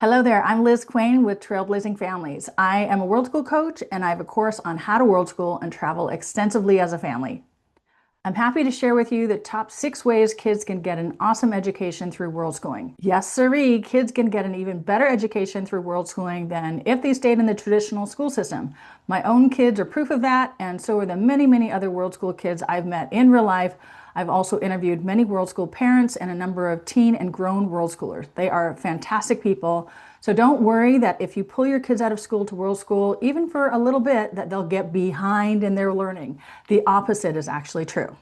Hello there, I'm Lizz Quain with Trailblazing Families. I am a world school coach and I have a course on how to world school and travel extensively as a family. I'm happy to share with you the top 6 ways kids can get an awesome education through world schooling. Yes, sirree, kids can get an even better education through world schooling than if they stayed in the traditional school system. My own kids are proof of that, and so are the many other world school kids I've met in real life. I've also interviewed many world school parents and a number of teen and grown world schoolers. They are fantastic people. So don't worry that if you pull your kids out of school to world school, even for a little bit, that they'll get behind in their learning. The opposite is actually true.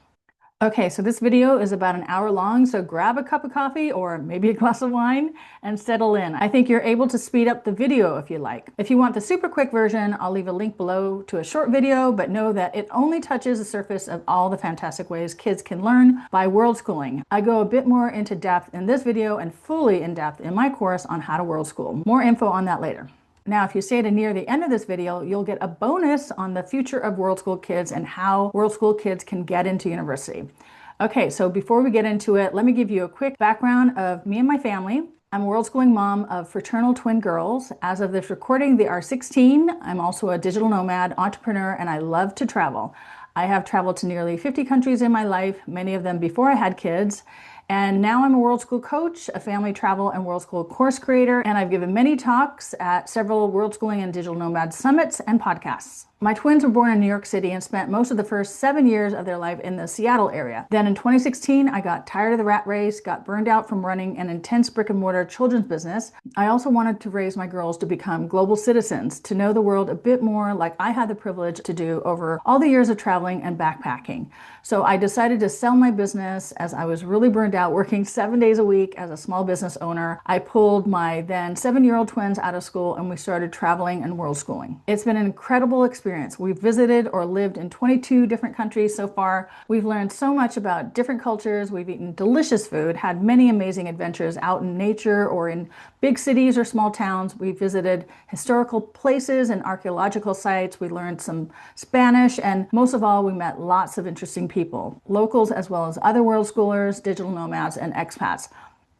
Okay, so this video is about an hour long, so grab a cup of coffee or maybe a glass of wine and settle in. I think you're able to speed up the video if you like. If you want the super quick version, I'll leave a link below to a short video, but know that it only touches the surface of all the fantastic ways kids can learn by world schooling. I go a bit more into depth in this video and fully in depth in my course on how to world school. More info on that later. Now, if you stay to near the end of this video, you'll get a bonus on the future of world school kids and how world school kids can get into university. Okay, so before we get into it, let me give you a quick background of me and my family. I'm a world schooling mom of fraternal twin girls. As of this recording, they are 16. I'm also a digital nomad, entrepreneur, and I love to travel. I have traveled to nearly 50 countries in my life, many of them before I had kids. And now I'm a world school coach, a family travel and world school course creator, and I've given many talks at several world schooling and digital nomad summits and podcasts. My twins were born in New York City and spent most of the first 7 years of their life in the Seattle area. Then in 2016, I got tired of the rat race, got burned out from running an intense brick and mortar children's business. I also wanted to raise my girls to become global citizens, to know the world a bit more like I had the privilege to do over all the years of traveling and backpacking. So I decided to sell my business as I was really burned out working 7 days a week as a small business owner. I pulled my then 7-year-old twins out of school and we started traveling and world schooling. It's been an incredible experience. We've visited or lived in 22 different countries so far. We've learned so much about different cultures. We've eaten delicious food, had many amazing adventures out in nature or in big cities or small towns. We visited historical places and archaeological sites. We learned some Spanish, and most of all, we met lots of interesting people, locals as well as other world schoolers, digital nomads, and expats.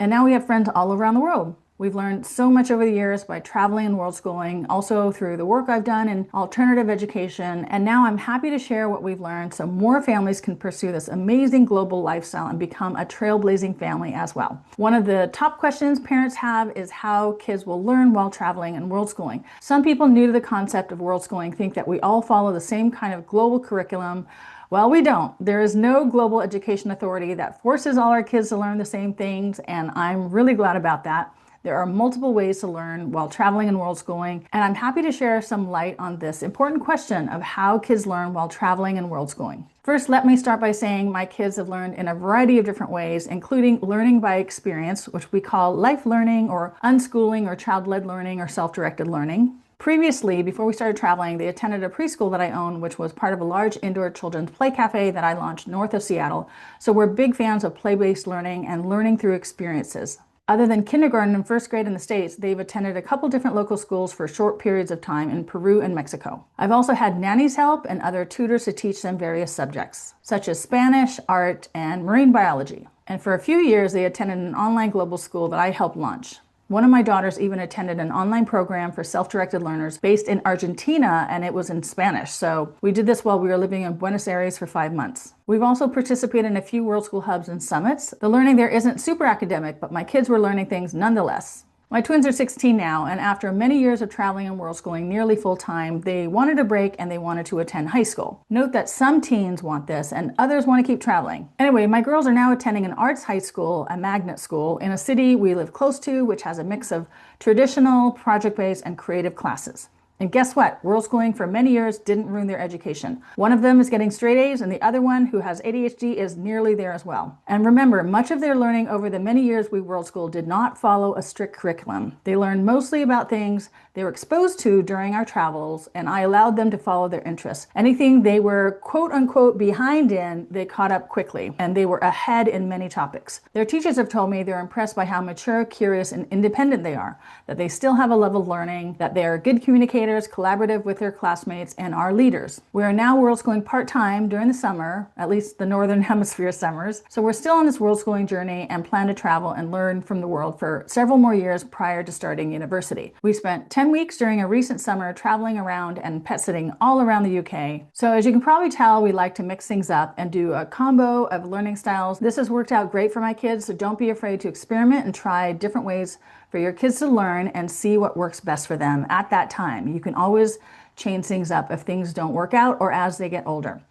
And now we have friends all around the world. We've learned so much over the years by traveling and world schooling, also through the work I've done in alternative education. And now I'm happy to share what we've learned so more families can pursue this amazing global lifestyle and become a trailblazing family as well. One of the top questions parents have is how kids will learn while traveling and world schooling. Some people new to the concept of world schooling think that we all follow the same kind of global curriculum. Well, we don't. There is no global education authority that forces all our kids to learn the same things, and I'm really glad about that. There are multiple ways to learn while traveling and world schooling, and I'm happy to share some light on this important question of how kids learn while traveling and world schooling. First, let me start by saying my kids have learned in a variety of different ways, including learning by experience, which we call life learning or unschooling or child-led learning or self-directed learning. Previously, before we started traveling, they attended a preschool that I own, which was part of a large indoor children's play cafe that I launched north of Seattle. So we're big fans of play-based learning and learning through experiences. Other than kindergarten and first grade in the States, they've attended a couple different local schools for short periods of time in Peru and Mexico. I've also had nannies help and other tutors to teach them various subjects, such as Spanish, art, and marine biology. And for a few years, they attended an online global school that I helped launch. One of my daughters even attended an online program for self-directed learners based in Argentina, and it was in Spanish. So we did this while we were living in Buenos Aires for 5 months. We've also participated in a few World School hubs and summits. The learning there isn't super academic, but my kids were learning things nonetheless. My twins are 16 now, and after many years of traveling and world schooling nearly full time, they wanted a break and they wanted to attend high school. Note that some teens want this and others want to keep traveling. Anyway, my girls are now attending an arts high school, a magnet school, in a city we live close to, which has a mix of traditional, project-based, and creative classes. And guess what? World schooling for many years didn't ruin their education. One of them is getting straight A's and the other one, who has ADHD, is nearly there as well. And remember, much of their learning over the many years we world schooled did not follow a strict curriculum. They learned mostly about things they were exposed to during our travels, and I allowed them to follow their interests. Anything they were quote unquote behind in, they caught up quickly, and they were ahead in many topics. Their teachers have told me they're impressed by how mature, curious, and independent they are, that they still have a love of learning, that they are good communicators, communicators, collaborative with their classmates, and are leaders. We are now world schooling part-time during the summer, at least the Northern Hemisphere summers. So we're still on this world schooling journey and plan to travel and learn from the world for several more years prior to starting university. We spent 10 weeks during a recent summer traveling around and pet sitting all around the UK. So as you can probably tell, we like to mix things up and do a combo of learning styles. This has worked out great for my kids, so don't be afraid to experiment and try different ways for your kids to learn and see what works best for them at that time. You can always change things up if things don't work out or as they get older.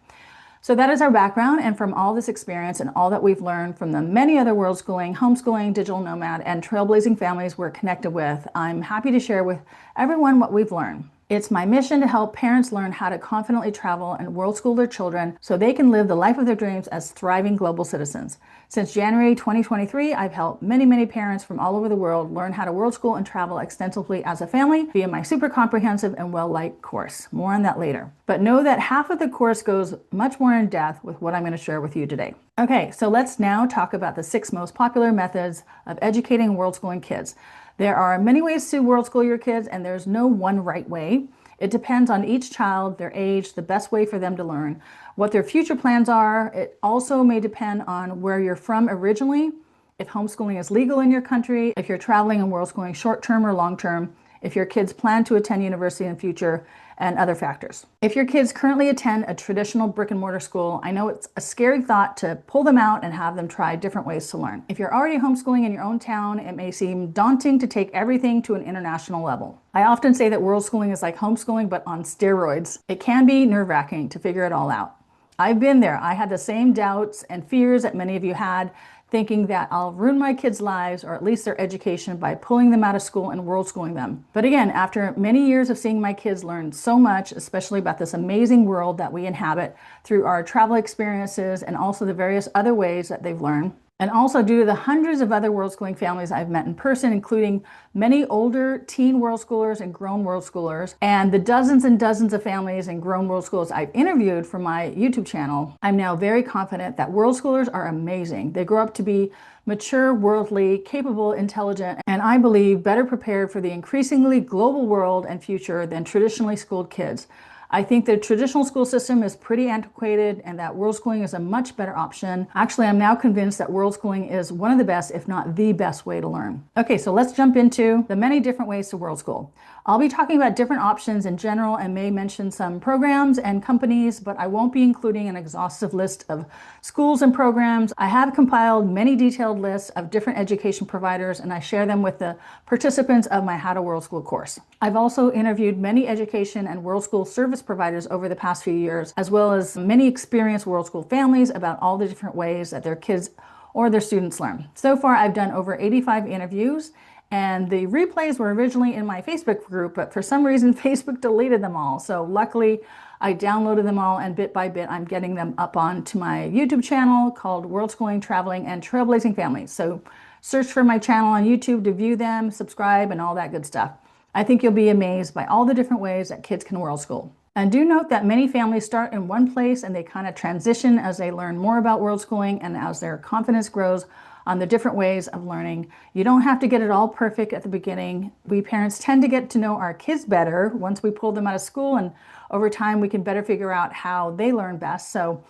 So that is our background, and from all this experience and all that we've learned from the many other world schooling, homeschooling, digital nomad, and trailblazing families we're connected with, I'm happy to share with everyone what we've learned. It's my mission to help parents learn how to confidently travel and world school their children so they can live the life of their dreams as thriving global citizens. Since January 2023, I've helped many parents from all over the world learn how to world school and travel extensively as a family via my super comprehensive and well-liked course. More on that later. But know that half of the course goes much more in depth with what I'm going to share with you today. Okay, so let's now talk about the 6 most popular methods of educating world schooling kids. There are many ways to world school your kids, and there's no one right way. It depends on each child, their age, the best way for them to learn, what their future plans are. It also may depend on where you're from originally, if homeschooling is legal in your country, if you're traveling and world schooling short-term or long-term, if your kids plan to attend university in the future, and other factors. If your kids currently attend a traditional brick and mortar school, I know it's a scary thought to pull them out and have them try different ways to learn. If you're already homeschooling in your own town, it may seem daunting to take everything to an international level. I often say that world schooling is like homeschooling, but on steroids. It can be nerve-wracking to figure it all out. I've been there. I had the same doubts and fears that many of you had, thinking that I'll ruin my kids' lives or at least their education by pulling them out of school and world schooling them. But again, after many years of seeing my kids learn so much, especially about this amazing world that we inhabit through our travel experiences and also the various other ways that they've learned, and also due to the hundreds of other world schooling families I've met in person, including many older teen world schoolers and grown world schoolers, and the dozens and dozens of families and grown world schoolers I've interviewed for my YouTube channel, I'm now very confident that world schoolers are amazing. They grow up to be mature, worldly, capable, intelligent, and I believe better prepared for the increasingly global world and future than traditionally schooled kids. I think the traditional school system is pretty antiquated and that world schooling is a much better option. Actually, I'm now convinced that world schooling is one of the best, if not the best way to learn. Okay, so let's jump into the many different ways to world school. I'll be talking about different options in general and may mention some programs and companies, but I won't be including an exhaustive list of schools and programs. I have compiled many detailed lists of different education providers, and I share them with the participants of my How to World School course. I've also interviewed many education and world school service providers over the past few years, as well as many experienced world school families about all the different ways that their kids or their students learn. So far, I've done over 85 interviews, and the replays were originally in my Facebook group, but for some reason, Facebook deleted them all. So luckily, I downloaded them all, and bit by bit, I'm getting them up onto my YouTube channel called Worldschooling, Traveling, and Trailblazing Families. So search for my channel on YouTube to view them, subscribe, and all that good stuff. I think you'll be amazed by all the different ways that kids can world school. And do note that many families start in one place and they kind of transition as they learn more about world schooling and as their confidence grows on the different ways of learning. You don't have to get it all perfect at the beginning. We parents tend to get to know our kids better once we pull them out of school, and over time we can better figure out how they learn best. So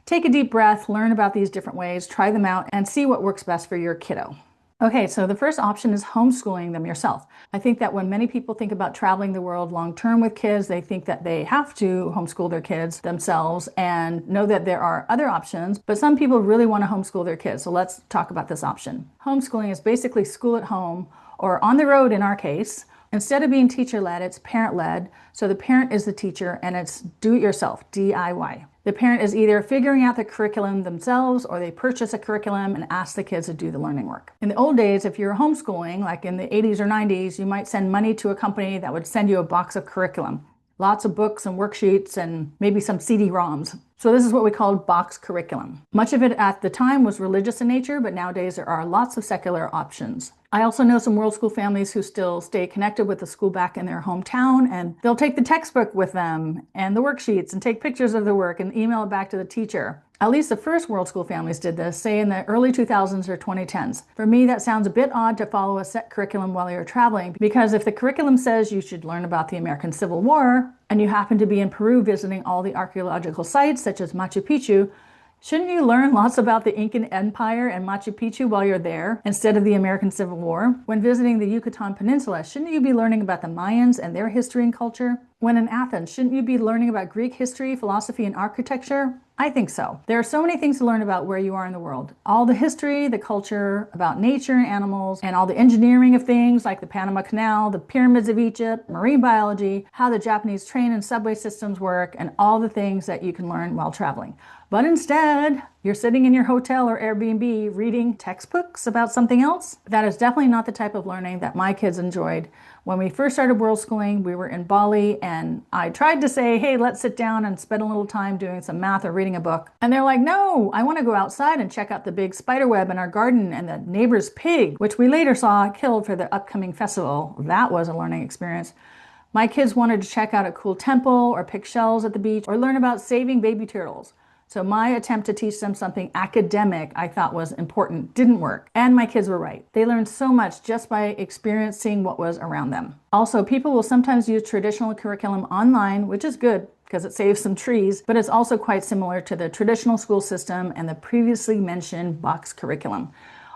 take a deep breath, learn about these different ways, try them out, and see what works best for your kiddo. Okay, so the first option is homeschooling them yourself. I think that when many people think about traveling the world long-term with kids, they think that they have to homeschool their kids themselves and know that there are other options, but some people really want to homeschool their kids. So let's talk about this option. Homeschooling is basically school at home or on the road in our case. Instead of being teacher-led, it's parent-led. So the parent is the teacher and it's do-it-yourself, DIY. The parent is either figuring out the curriculum themselves or they purchase a curriculum and ask the kids to do the learning work. In the old days, if you're homeschooling, like in the 80s or 90s, you might send money to a company that would send you a box of curriculum. Lots of books and worksheets and maybe some CD-ROMs. So this is what we called box curriculum. Much of it at the time was religious in nature, but nowadays there are lots of secular options. I also know some world school families who still stay connected with the school back in their hometown, and they'll take the textbook with them and the worksheets and take pictures of the work and email it back to the teacher. At least the first World School families did this, say in the early 2000s or 2010s. For me, that sounds a bit odd to follow a set curriculum while you're traveling, because if the curriculum says you should learn about the American Civil War, and you happen to be in Peru visiting all the archaeological sites such as Machu Picchu, shouldn't you learn lots about the Incan Empire and Machu Picchu while you're there instead of the American Civil War? When visiting the Yucatan Peninsula, shouldn't you be learning about the Mayans and their history and culture? When in Athens, shouldn't you be learning about Greek history, philosophy, and architecture? I think so. There are so many things to learn about where you are in the world. All the history, the culture, about nature and animals, and all the engineering of things like the Panama Canal, the pyramids of Egypt, marine biology, how the Japanese train and subway systems work, and all the things that you can learn while traveling. But instead, you're sitting in your hotel or Airbnb reading textbooks about something else. That is definitely not the type of learning that my kids enjoyed. When we first started world schooling, we were in Bali, and I tried to say, hey, let's sit down and spend a little time doing some math or reading a book. And they're like, no, I want to go outside and check out the big spider web in our garden and the neighbor's pig, which we later saw killed for the upcoming festival. That was a learning experience. My kids wanted to check out a cool temple or pick shells at the beach or learn about saving baby turtles. So my attempt to teach them something academic I thought was important didn't work. And my kids were right. They learned so much just by experiencing what was around them. Also, people will sometimes use traditional curriculum online, which is good because it saves some trees, but it's also quite similar to the traditional school system and the previously mentioned box curriculum.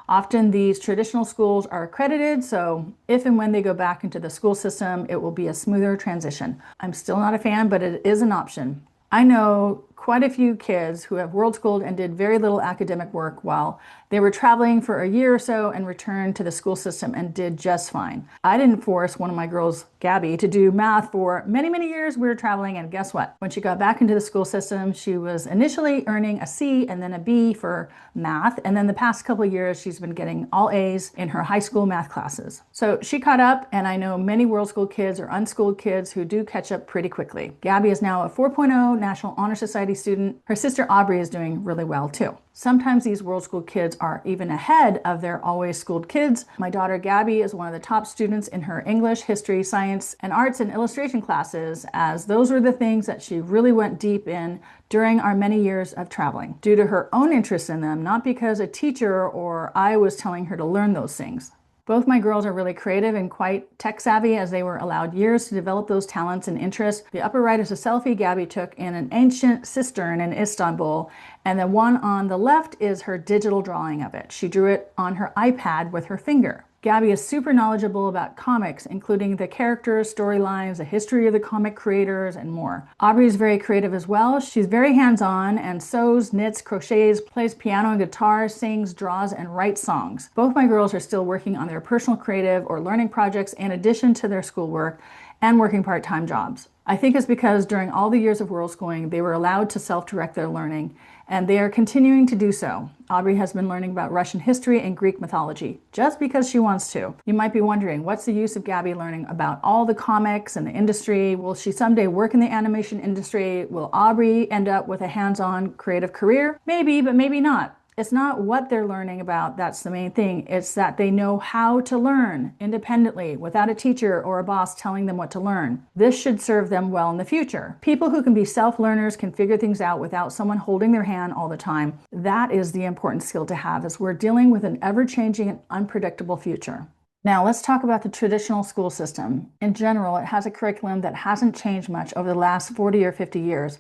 Often these traditional schools are accredited, so if and when they go back into the school system, it will be a smoother transition. I'm still not a fan, but it is an option. I know quite a few kids who have world schooled and did very little academic work while they were traveling for a year or so and returned to the school system and did just fine. I didn't force one of my girls, Gabby, to do math for many, many years we were traveling, and guess what? When she got back into the school system, she was initially earning a C and then a B for math, and then the past couple of years she's been getting all A's in her high school math classes. So she caught up, and I know many world school kids or unschooled kids who do catch up pretty quickly. Gabby is now a 4.0 National Honor Society student. Her sister Aubrey is doing really well too. Sometimes these world school kids are even ahead of their always schooled kids. My daughter Gabby is one of the top students in her English, history, science, and arts and illustration classes, as those were the things that she really went deep in during our many years of traveling, due to her own interest in them, not because a teacher or I was telling her to learn those things. Both my girls are really creative and quite tech savvy, as they were allowed years to develop those talents and interests. The upper right is a selfie Gabby took in an ancient cistern in Istanbul, and the one on the left is her digital drawing of it. She drew it on her iPad with her finger. Gabby is super knowledgeable about comics, including the characters, storylines, the history of the comic creators, and more. Aubrey is very creative as well. She's very hands-on and sews, knits, crochets, plays piano and guitar, sings, draws, and writes songs. Both my girls are still working on their personal creative or learning projects in addition to their schoolwork and working part-time jobs. I think it's because during all the years of world schooling, they were allowed to self-direct their learning, and they are continuing to do so. Aubrey has been learning about Russian history and Greek mythology just because she wants to. You might be wondering, what's the use of Gabby learning about all the comics and the industry? Will she someday work in the animation industry? Will Aubrey end up with a hands-on creative career? Maybe, but maybe not. It's not what they're learning about that's the main thing. It's that they know how to learn independently without a teacher or a boss telling them what to learn. This should serve them well in the future. People who can be self-learners can figure things out without someone holding their hand all the time. That is the important skill to have as we're dealing with an ever-changing and unpredictable future. Now let's talk about the traditional school system. In general, it has a curriculum that hasn't changed much over the last 40 or 50 years.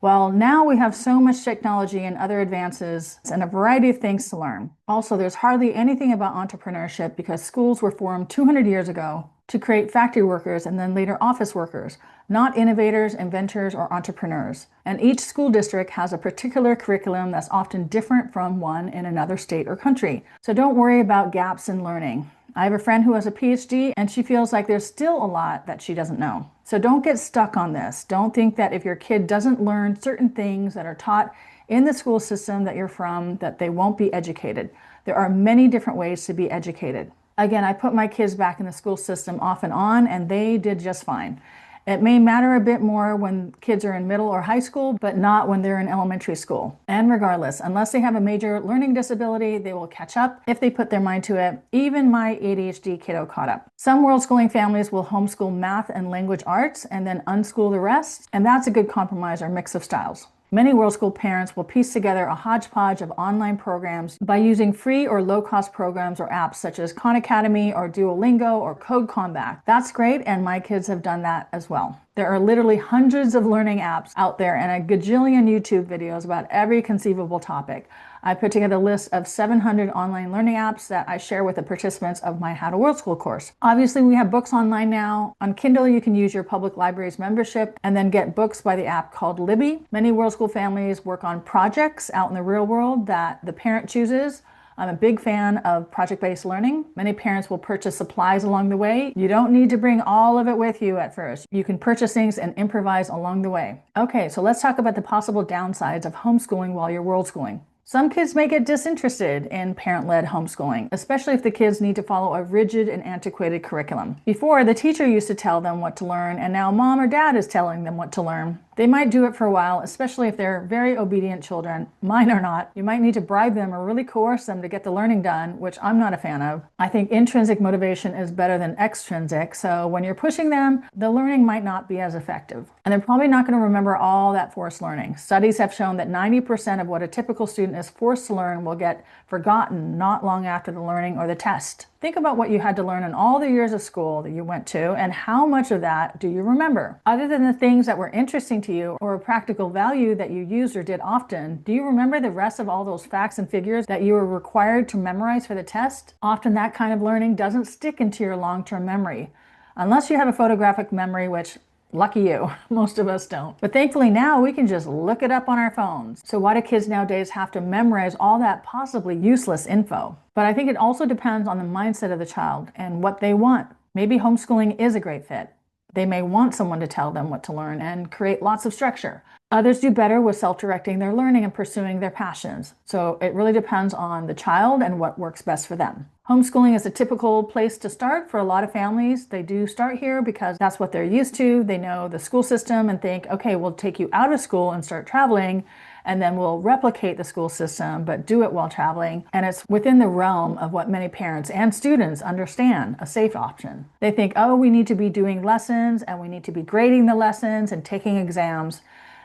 Well, now we have so much technology and other advances and a variety of things to learn. Also, there's hardly anything about entrepreneurship because schools were formed 200 years ago to create factory workers and then later office workers, not innovators, inventors, or entrepreneurs. And each school district has a particular curriculum that's often different from one in another state or country. So don't worry about gaps in learning. I have a friend who has a PhD and she feels like there's still a lot that she doesn't know. So don't get stuck on this. Don't think that if your kid doesn't learn certain things that are taught in the school system that you're from, that they won't be educated. There are many different ways to be educated. Again, I put my kids back in the school system off and on, and they did just fine. It may matter a bit more when kids are in middle or high school, but not when they're in elementary school. And regardless, unless they have a major learning disability, they will catch up if they put their mind to it. Even my ADHD kiddo caught up. Some world schooling families will homeschool math and language arts and then unschool the rest, and that's a good compromise or mix of styles. Many World School parents will piece together a hodgepodge of online programs by using free or low-cost programs or apps such as Khan Academy or Duolingo or Code Combat. That's great, and my kids have done that as well. There are literally hundreds of learning apps out there and a gajillion YouTube videos about every conceivable topic. I put together a list of 700 online learning apps that I share with the participants of my How to World School course. Obviously, we have books online now. On Kindle, you can use your public library's membership and then get books by the app called Libby. Many World School families work on projects out in the real world that the parent chooses. I'm a big fan of project-based learning. Many parents will purchase supplies along the way. You don't need to bring all of it with you at first. You can purchase things and improvise along the way. Okay, so let's talk about the possible downsides of homeschooling while you're world schooling. Some kids may get disinterested in parent-led homeschooling, especially if the kids need to follow a rigid and antiquated curriculum. Before, the teacher used to tell them what to learn, and now mom or dad is telling them what to learn. They might do it for a while, especially if they're very obedient children. Mine are not. You might need to bribe them or really coerce them to get the learning done, which I'm not a fan of. I think intrinsic motivation is better than extrinsic, so when you're pushing them, the learning might not be as effective. And they're probably not going to remember all that forced learning. Studies have shown that 90% of what a typical student is forced to learn will get forgotten not long after the learning or the test. Think about what you had to learn in all the years of school that you went to, and how much of that do you remember? Other than the things that were interesting to you or a practical value that you used or did often, do you remember the rest of all those facts and figures that you were required to memorize for the test? Often that kind of learning doesn't stick into your long-term memory, unless you have a photographic memory, which lucky you, most of us don't. But thankfully now we can just look it up on our phones. So why do kids nowadays have to memorize all that possibly useless info? But I think it also depends on the mindset of the child and what they want. Maybe homeschooling is a great fit. They may want someone to tell them what to learn and create lots of structure. Others do better with self-directing their learning and pursuing their passions. So it really depends on the child and what works best for them. Homeschooling is a typical place to start for a lot of families. They do start here because that's what they're used to. They know the school system and think, okay, we'll take you out of school and start traveling, and then we'll replicate the school system, but do it while traveling. And it's within the realm of what many parents and students understand, a safe option. They think, oh, we need to be doing lessons and we need to be grading the lessons and taking exams.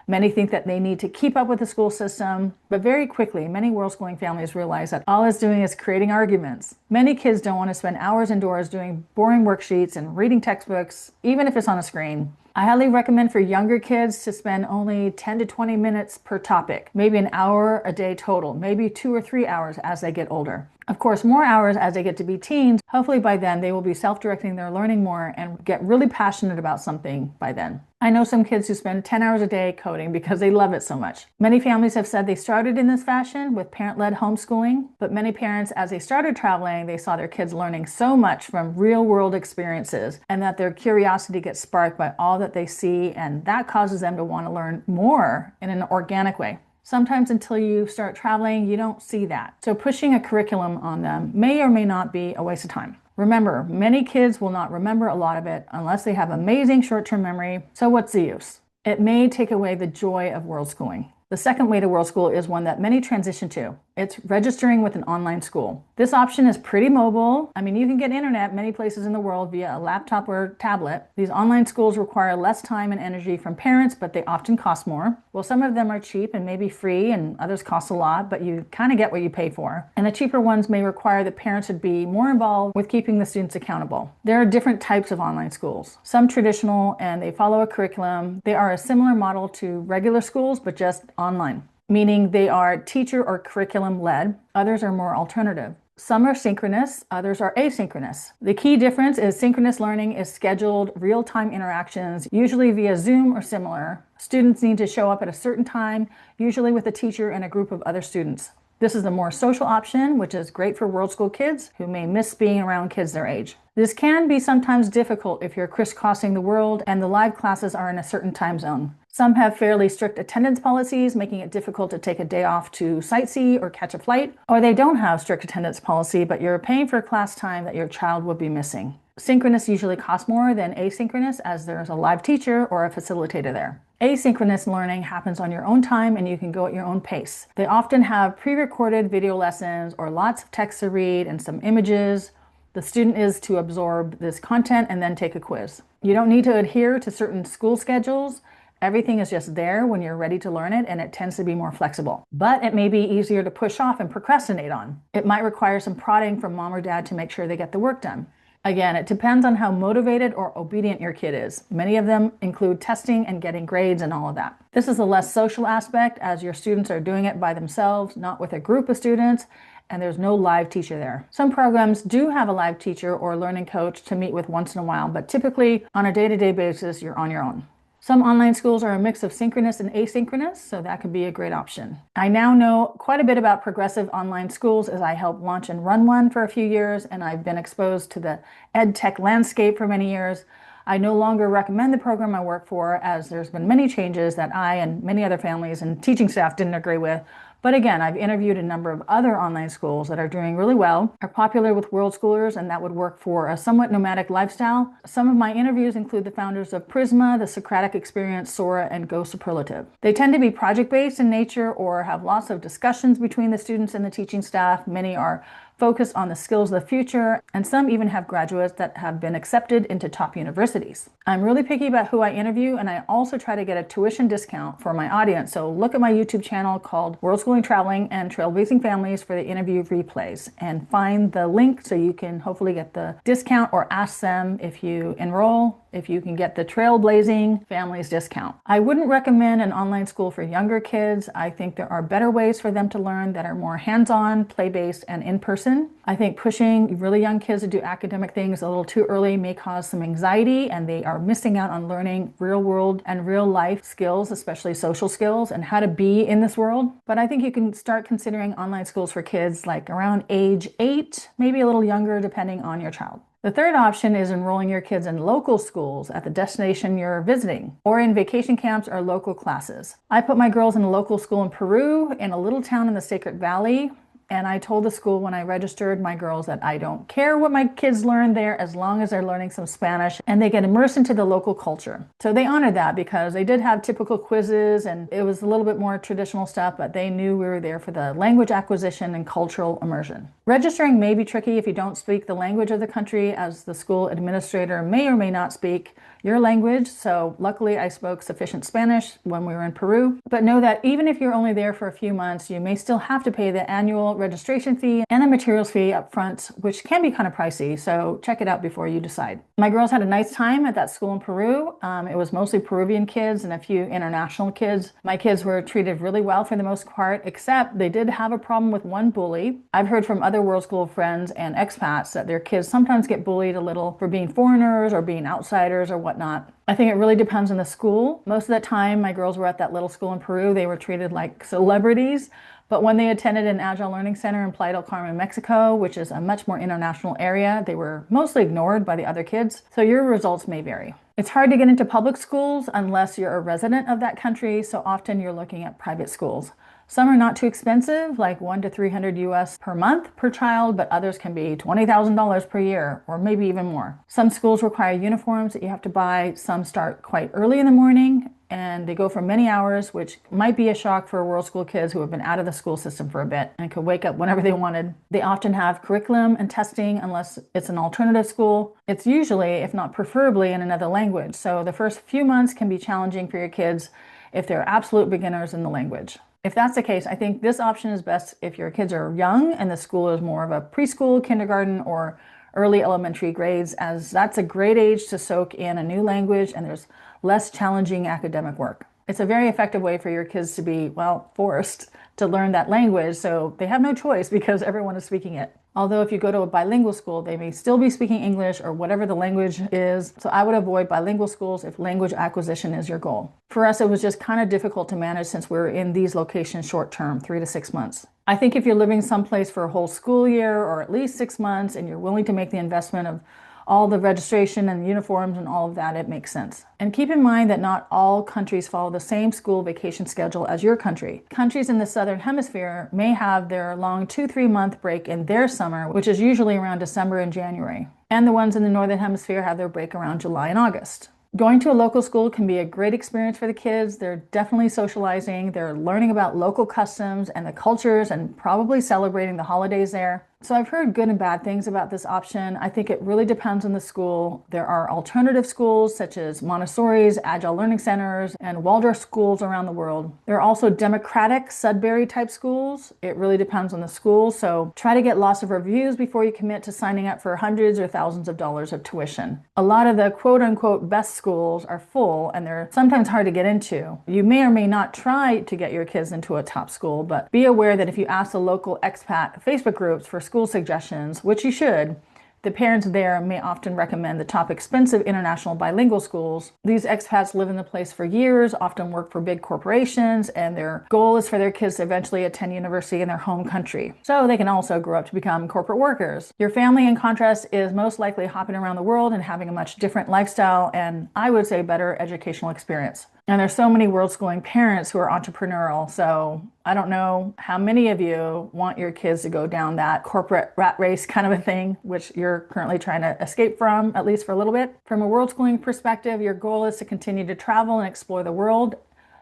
Many think that they need to keep up with the school system, but very quickly, many world schooling families realize that all it's doing is creating arguments. Many kids don't want to spend hours indoors doing boring worksheets and reading textbooks, even if it's on a screen. I highly recommend for younger kids to spend only 10 to 20 minutes per topic, maybe an hour a day total, maybe 2 or 3 hours as they get older. Of course, more hours as they get to be teens. Hopefully by then they will be self-directing their learning more and get really passionate about something by then. I know some kids who spend 10 hours a day coding because they love it so much. Many families have said they started in this fashion with parent-led homeschooling, but many parents, as they started traveling, they saw their kids learning so much from real-world experiences and that their curiosity gets sparked by all that they see, and that causes them to want to learn more in an organic way. Sometimes until you start traveling, you don't see that. So pushing a curriculum on them may or may not be a waste of time. Remember, many kids will not remember a lot of it unless they have amazing short-term memory. So what's the use? It may take away the joy of world schooling. The second way to world school is one that many transition to. It's registering with an online school. This option is pretty mobile. I mean, you can get internet many places in the world via a laptop or tablet. These online schools require less time and energy from parents, but they often cost more. Well, some of them are cheap and maybe free, and others cost a lot, but you kind of get what you pay for. And the cheaper ones may require that parents would be more involved with keeping the students accountable. There are different types of online schools. Some traditional, and they follow a curriculum. They are a similar model to regular schools, but just online, meaning they are teacher or curriculum led. Others are more alternative. Some are synchronous, others are asynchronous. The key difference is synchronous learning is scheduled real-time interactions, usually via Zoom or similar. Students need to show up at a certain time, usually with a teacher and a group of other students. This is the more social option, which is great for world school kids who may miss being around kids their age. This can be sometimes difficult if you're crisscrossing the world and the live classes are in a certain time zone. Some have fairly strict attendance policies, making it difficult to take a day off to sightsee or catch a flight, or they don't have strict attendance policy, but you're paying for class time that your child would be missing. Synchronous usually costs more than asynchronous, as there's a live teacher or a facilitator there. Asynchronous learning happens on your own time and you can go at your own pace. They often have pre-recorded video lessons or lots of text to read and some images. The student is to absorb this content and then take a quiz. You don't need to adhere to certain school schedules, Everything is just there when you're ready to learn it, and it tends to be more flexible. But it may be easier to push off and procrastinate on. It might require some prodding from mom or dad to make sure they get the work done. Again, it depends on how motivated or obedient your kid is. Many of them include testing and getting grades and all of that. This is the less social aspect, as your students are doing it by themselves, not with a group of students, and there's no live teacher there. Some programs do have a live teacher or learning coach to meet with once in a while, but typically on a day-to-day basis, you're on your own. Some online schools are a mix of synchronous and asynchronous, so that could be a great option. I now know quite a bit about progressive online schools as I helped launch and run one for a few years, and I've been exposed to the ed tech landscape for many years. I no longer recommend the program I work for, as there's been many changes that I and many other families and teaching staff didn't agree with. But again, I've interviewed a number of other online schools that are doing really well, are popular with world schoolers, and that would work for a somewhat nomadic lifestyle. Some of my interviews include the founders of Prisma, the Socratic Experience, Sora, and Go Superlative. They tend to be project-based in nature or have lots of discussions between the students and the teaching staff. Many are focused on the skills of the future, and some even have graduates that have been accepted into top universities. I'm really picky about who I interview, and I also try to get a tuition discount for my audience. So look at my YouTube channel called Worldschooling, Traveling, and Trailblazing Families for the interview replays, and find the link so you can hopefully get the discount, or ask them if you enroll, if you can get the Trailblazing Families discount. I wouldn't recommend an online school for younger kids. I think there are better ways for them to learn that are more hands-on, play-based, and in-person. I think pushing really young kids to do academic things a little too early may cause some anxiety, and they are missing out on learning real world and real life skills, especially social skills and how to be in this world. But I think you can start considering online schools for kids like around age 8, maybe a little younger depending on your child. The third option is enrolling your kids in local schools at the destination you're visiting, or in vacation camps or local classes. I put my girls in a local school in Peru, in a little town in the Sacred Valley. And I told the school when I registered my girls that I don't care what my kids learn there as long as they're learning some Spanish and they get immersed into the local culture. So they honored that because they did have typical quizzes and it was a little bit more traditional stuff, but they knew we were there for the language acquisition and cultural immersion. Registering may be tricky if you don't speak the language of the country, as the school administrator may or may not speak your language. So luckily I spoke sufficient Spanish when we were in Peru. But know that even if you're only there for a few months, you may still have to pay the annual registration fee and the materials fee up front, which can be kind of pricey. So check it out before you decide. My girls had a nice time at that school in Peru. It was mostly Peruvian kids and a few international kids. My kids were treated really well for the most part, except they did have a problem with one bully. I've heard from other World School friends and expats that their kids sometimes get bullied a little for being foreigners or being outsiders or whatnot. I think it really depends on the school. Most of the time my girls were at that little school in Peru, they were treated like celebrities. But when they attended an Agile Learning Center in Playa del Carmen, Mexico, which is a much more international area, they were mostly ignored by the other kids. So your results may vary. It's hard to get into public schools unless you're a resident of that country, so often you're looking at private schools. Some are not too expensive, like $100 to $300 US per month per child, but others can be $20,000 per year, or maybe even more. Some schools require uniforms that you have to buy. Some start quite early in the morning, and they go for many hours, which might be a shock for World School kids who have been out of the school system for a bit and could wake up whenever they wanted. They often have curriculum and testing unless it's an alternative school. It's usually, if not preferably, in another language. So the first few months can be challenging for your kids if they're absolute beginners in the language. If that's the case, I think this option is best if your kids are young and the school is more of a preschool, kindergarten, or early elementary grades, as that's a great age to soak in a new language and there's less challenging academic work. It's a very effective way for your kids to be, well, forced to learn that language, so they have no choice because everyone is speaking it. Although if you go to a bilingual school, they may still be speaking English or whatever the language is. So I would avoid bilingual schools if language acquisition is your goal. For us, it was just kind of difficult to manage since we were in these locations short term, 3 to 6 months. I think if you're living someplace for a whole school year or at least 6 months and you're willing to make the investment of all the registration and uniforms and all of that, it makes sense. And keep in mind that not all countries follow the same school vacation schedule as your country. Countries in the Southern Hemisphere may have their long 2-3 month break in their summer, which is usually around December and January. And the ones in the Northern Hemisphere have their break around July and August. Going to a local school can be a great experience for the kids. They're definitely socializing. They're learning about local customs and the cultures and probably celebrating the holidays there. So I've heard good and bad things about this option. I think it really depends on the school. There are alternative schools such as Montessori's, Agile Learning Centers, and Waldorf schools around the world. There are also democratic Sudbury type schools. It really depends on the school. So try to get lots of reviews before you commit to signing up for hundreds or thousands of dollars of tuition. A lot of the quote unquote best schools are full and they're sometimes hard to get into. You may or may not try to get your kids into a top school, but be aware that if you ask the local expat Facebook groups for school suggestions, which you should, the parents there may often recommend the top expensive international bilingual schools. These expats live in the place for years, often work for big corporations, and their goal is for their kids to eventually attend university in their home country. So they can also grow up to become corporate workers. Your family, in contrast, is most likely hopping around the world and having a much different lifestyle and, I would say, better educational experience. And there's so many world schooling parents who are entrepreneurial. So I don't know how many of you want your kids to go down that corporate rat race kind of a thing, which you're currently trying to escape from, at least for a little bit. From a world schooling perspective, your goal is to continue to travel and explore the world.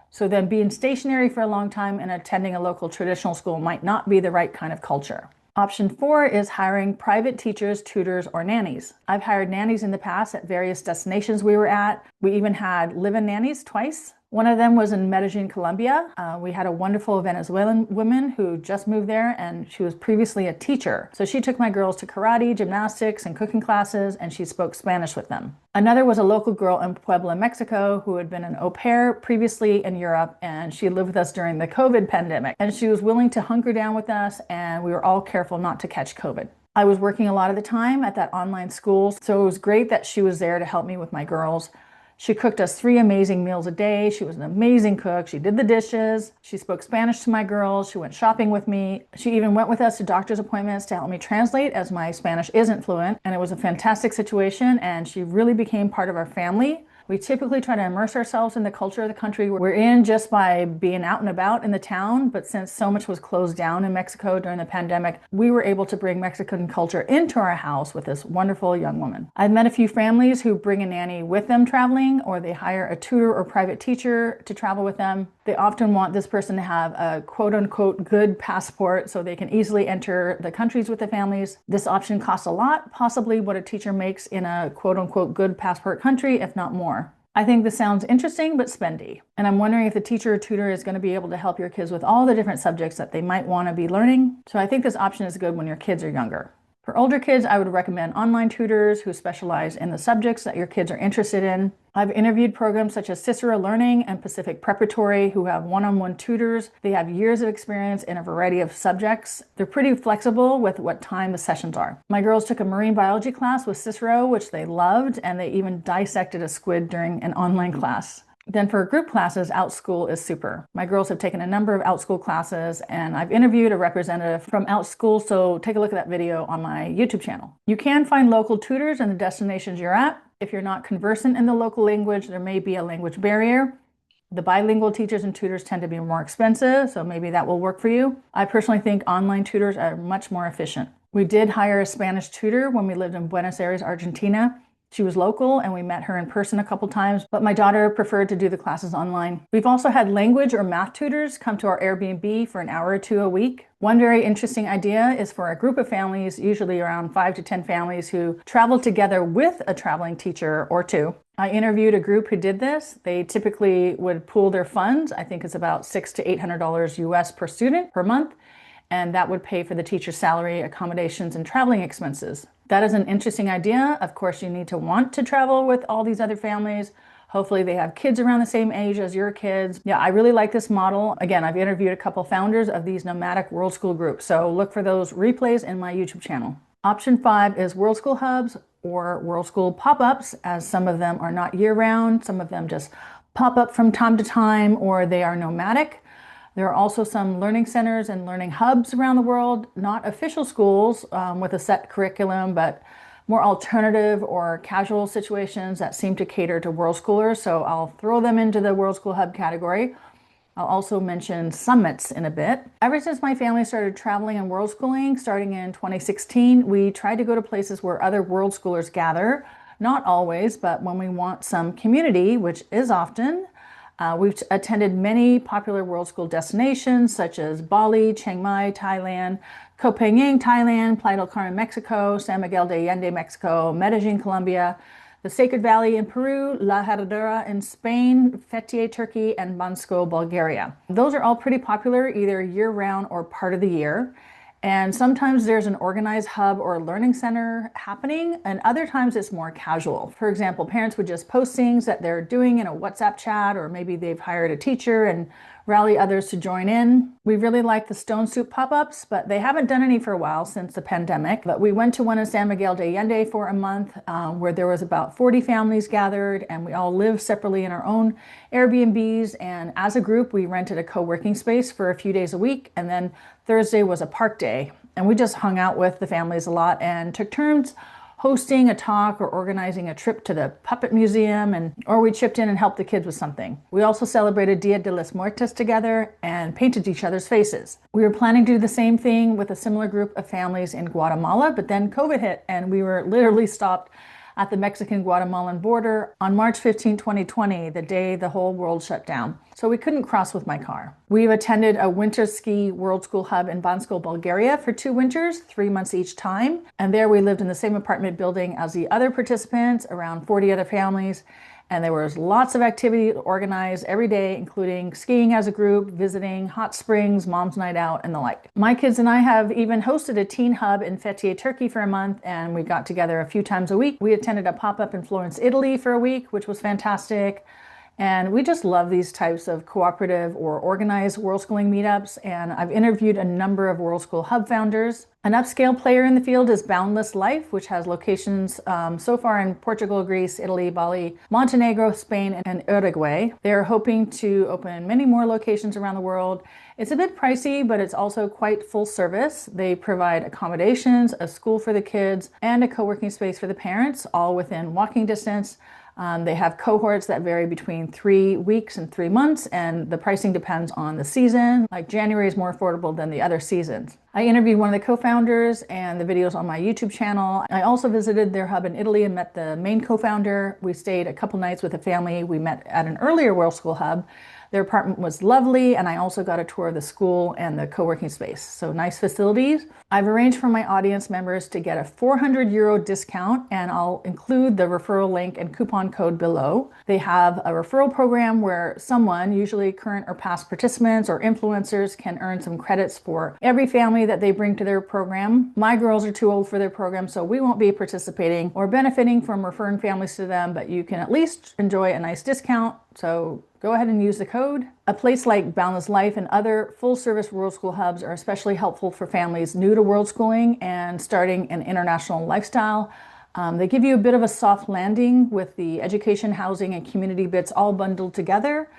So then being stationary for a long time and attending a local traditional school might not be the right kind of culture. Option 4 is hiring private teachers, tutors, or nannies. I've hired nannies in the past at various destinations we were at. We even had live-in nannies twice. One of them was in Medellin, Colombia. We had a wonderful Venezuelan woman who just moved there, and she was previously a teacher. So she took my girls to karate, gymnastics, and cooking classes, and she spoke Spanish with them. Another was a local girl in Puebla, Mexico, who had been an au pair previously in Europe, and she lived with us during the COVID pandemic. And she was willing to hunker down with us, and we were all careful not to catch COVID. I was working a lot of the time at that online school, so it was great that she was there to help me with my girls. She cooked us 3 amazing meals a day. She was an amazing cook. She did the dishes. She spoke Spanish to my girls. She went shopping with me. She even went with us to doctor's appointments to help me translate, as my Spanish isn't fluent. And it was a fantastic situation, and she really became part of our family. We typically try to immerse ourselves in the culture of the country we're in just by being out and about in the town. But since so much was closed down in Mexico during the pandemic, we were able to bring Mexican culture into our house with this wonderful young woman. I've met a few families who bring a nanny with them traveling, or they hire a tutor or private teacher to travel with them. They often want this person to have a quote unquote good passport so they can easily enter the countries with the families. This option costs a lot, possibly what a teacher makes in a quote unquote good passport country, if not more. I think this sounds interesting but spendy. And I'm wondering if the teacher or tutor is going to be able to help your kids with all the different subjects that they might want to be learning. So I think this option is good when your kids are younger. For older kids, I would recommend online tutors who specialize in the subjects that your kids are interested in. I've interviewed programs such as Cicero Learning and Pacific Preparatory who have one-on-one tutors. They have years of experience in a variety of subjects. They're pretty flexible with what time the sessions are. My girls took a marine biology class with Cicero, which they loved, and they even dissected a squid during an online class. Then for group classes, OutSchool is super. My girls have taken a number of OutSchool classes, and I've interviewed a representative from OutSchool, so take a look at that video on my YouTube channel. You can find local tutors in the destinations you're at. If you're not conversant in the local language, there may be a language barrier. The bilingual teachers and tutors tend to be more expensive, so maybe that will work for you. I personally think online tutors are much more efficient. We did hire a Spanish tutor when we lived in Buenos Aires, Argentina. She was local and we met her in person a couple times, but my daughter preferred to do the classes online. We've also had language or math tutors come to our Airbnb for an hour or 2 a week. One very interesting idea is for a group of families, usually around 5 to 10 families, who travel together with a traveling teacher or 2. I interviewed a group who did this. They typically would pool their funds. I think it's about $600 to $800 US per student per month. And that would pay for the teacher's salary, accommodations, and traveling expenses. That is an interesting idea. Of course, you need to want to travel with all these other families. Hopefully they have kids around the same age as your kids. Yeah, I really like this model. Again, I've interviewed a couple founders of these nomadic World School groups, so look for those replays in my YouTube channel. Option 5 is World School hubs or World School pop-ups, as some of them are not year-round. Some of them just pop up from time to time, or they are nomadic. There are also some learning centers and learning hubs around the world, not official schools with a set curriculum, but more alternative or casual situations that seem to cater to world schoolers. So I'll throw them into the World School Hub category. I'll also mention summits in a bit. Ever since my family started traveling and world schooling, starting in 2016, we tried to go to places where other world schoolers gather. Not always, but when we want some community, which is often, We've attended many popular world school destinations such as Bali, Chiang Mai, Thailand, Koh Phangan, Thailand, Playa del Carmen, Mexico, San Miguel de Allende, Mexico, Medellin, Colombia, the Sacred Valley in Peru, La Herradura in Spain, Fethiye, Turkey, and Bansko, Bulgaria. Those are all pretty popular either year-round or part of the year. And sometimes there's an organized hub or learning center happening, and other times it's more casual. For example, parents would just post things that they're doing in a WhatsApp chat, or maybe they've hired a teacher and rally others to join in. We really like the Stone Soup pop-ups, but they haven't done any for a while since the pandemic. But we went to one in San Miguel de Allende for a month where there was about 40 families gathered, and we all lived separately in our own Airbnbs. And as a group, we rented a co-working space for a few days a week, and then Thursday was a park day, and we just hung out with the families a lot and took turns hosting a talk or organizing a trip to the puppet museum, or we chipped in and helped the kids with something. We also celebrated Dia de los Muertos together and painted each other's faces. We were planning to do the same thing with a similar group of families in Guatemala, but then COVID hit and we were literally stopped at the Mexican-Guatemalan border on March 15, 2020, the day the whole world shut down. So we couldn't cross with my car. We've attended a winter ski world school hub in Bansko, Bulgaria for 2 winters, 3 months each time. And there we lived in the same apartment building as the other participants, around 40 other families. And there was lots of activity organized every day, including skiing as a group, visiting hot springs, mom's night out, and the like. My kids and I have even hosted a teen hub in Fethiye, Turkey for a month, and we got together a few times a week. We attended a pop-up in Florence, Italy for a week, which was fantastic. And we just love these types of cooperative or organized world schooling meetups. And I've interviewed a number of World School Hub founders. An upscale player in the field is Boundless Life, which has locations so far in Portugal, Greece, Italy, Bali, Montenegro, Spain, and Uruguay. They're hoping to open many more locations around the world. It's a bit pricey, but it's also quite full service. They provide accommodations, a school for the kids, and a co-working space for the parents, all within walking distance. They have cohorts that vary between 3 weeks and 3 months, and the pricing depends on the season. Like January is more affordable than the other seasons. I interviewed one of the co-founders, and the video's on my YouTube channel. I also visited their hub in Italy and met the main co-founder. We stayed a couple nights with a family we met at an earlier World School hub. Their apartment was lovely, and I also got a tour of the school and the co-working space. So nice facilities. I've arranged for my audience members to get a €400 discount, and I'll include the referral link and coupon code below. They have a referral program where someone, usually current or past participants or influencers, can earn some credits for every family that they bring to their program. My girls are too old for their program, so we won't be participating or benefiting from referring families to them, but you can at least enjoy a nice discount. So go ahead and use the code. A place like Boundless Life and other full-service World School hubs are especially helpful for families new to world schooling and starting an international lifestyle. They give you a bit of a soft landing with the education, housing, and community bits all bundled together.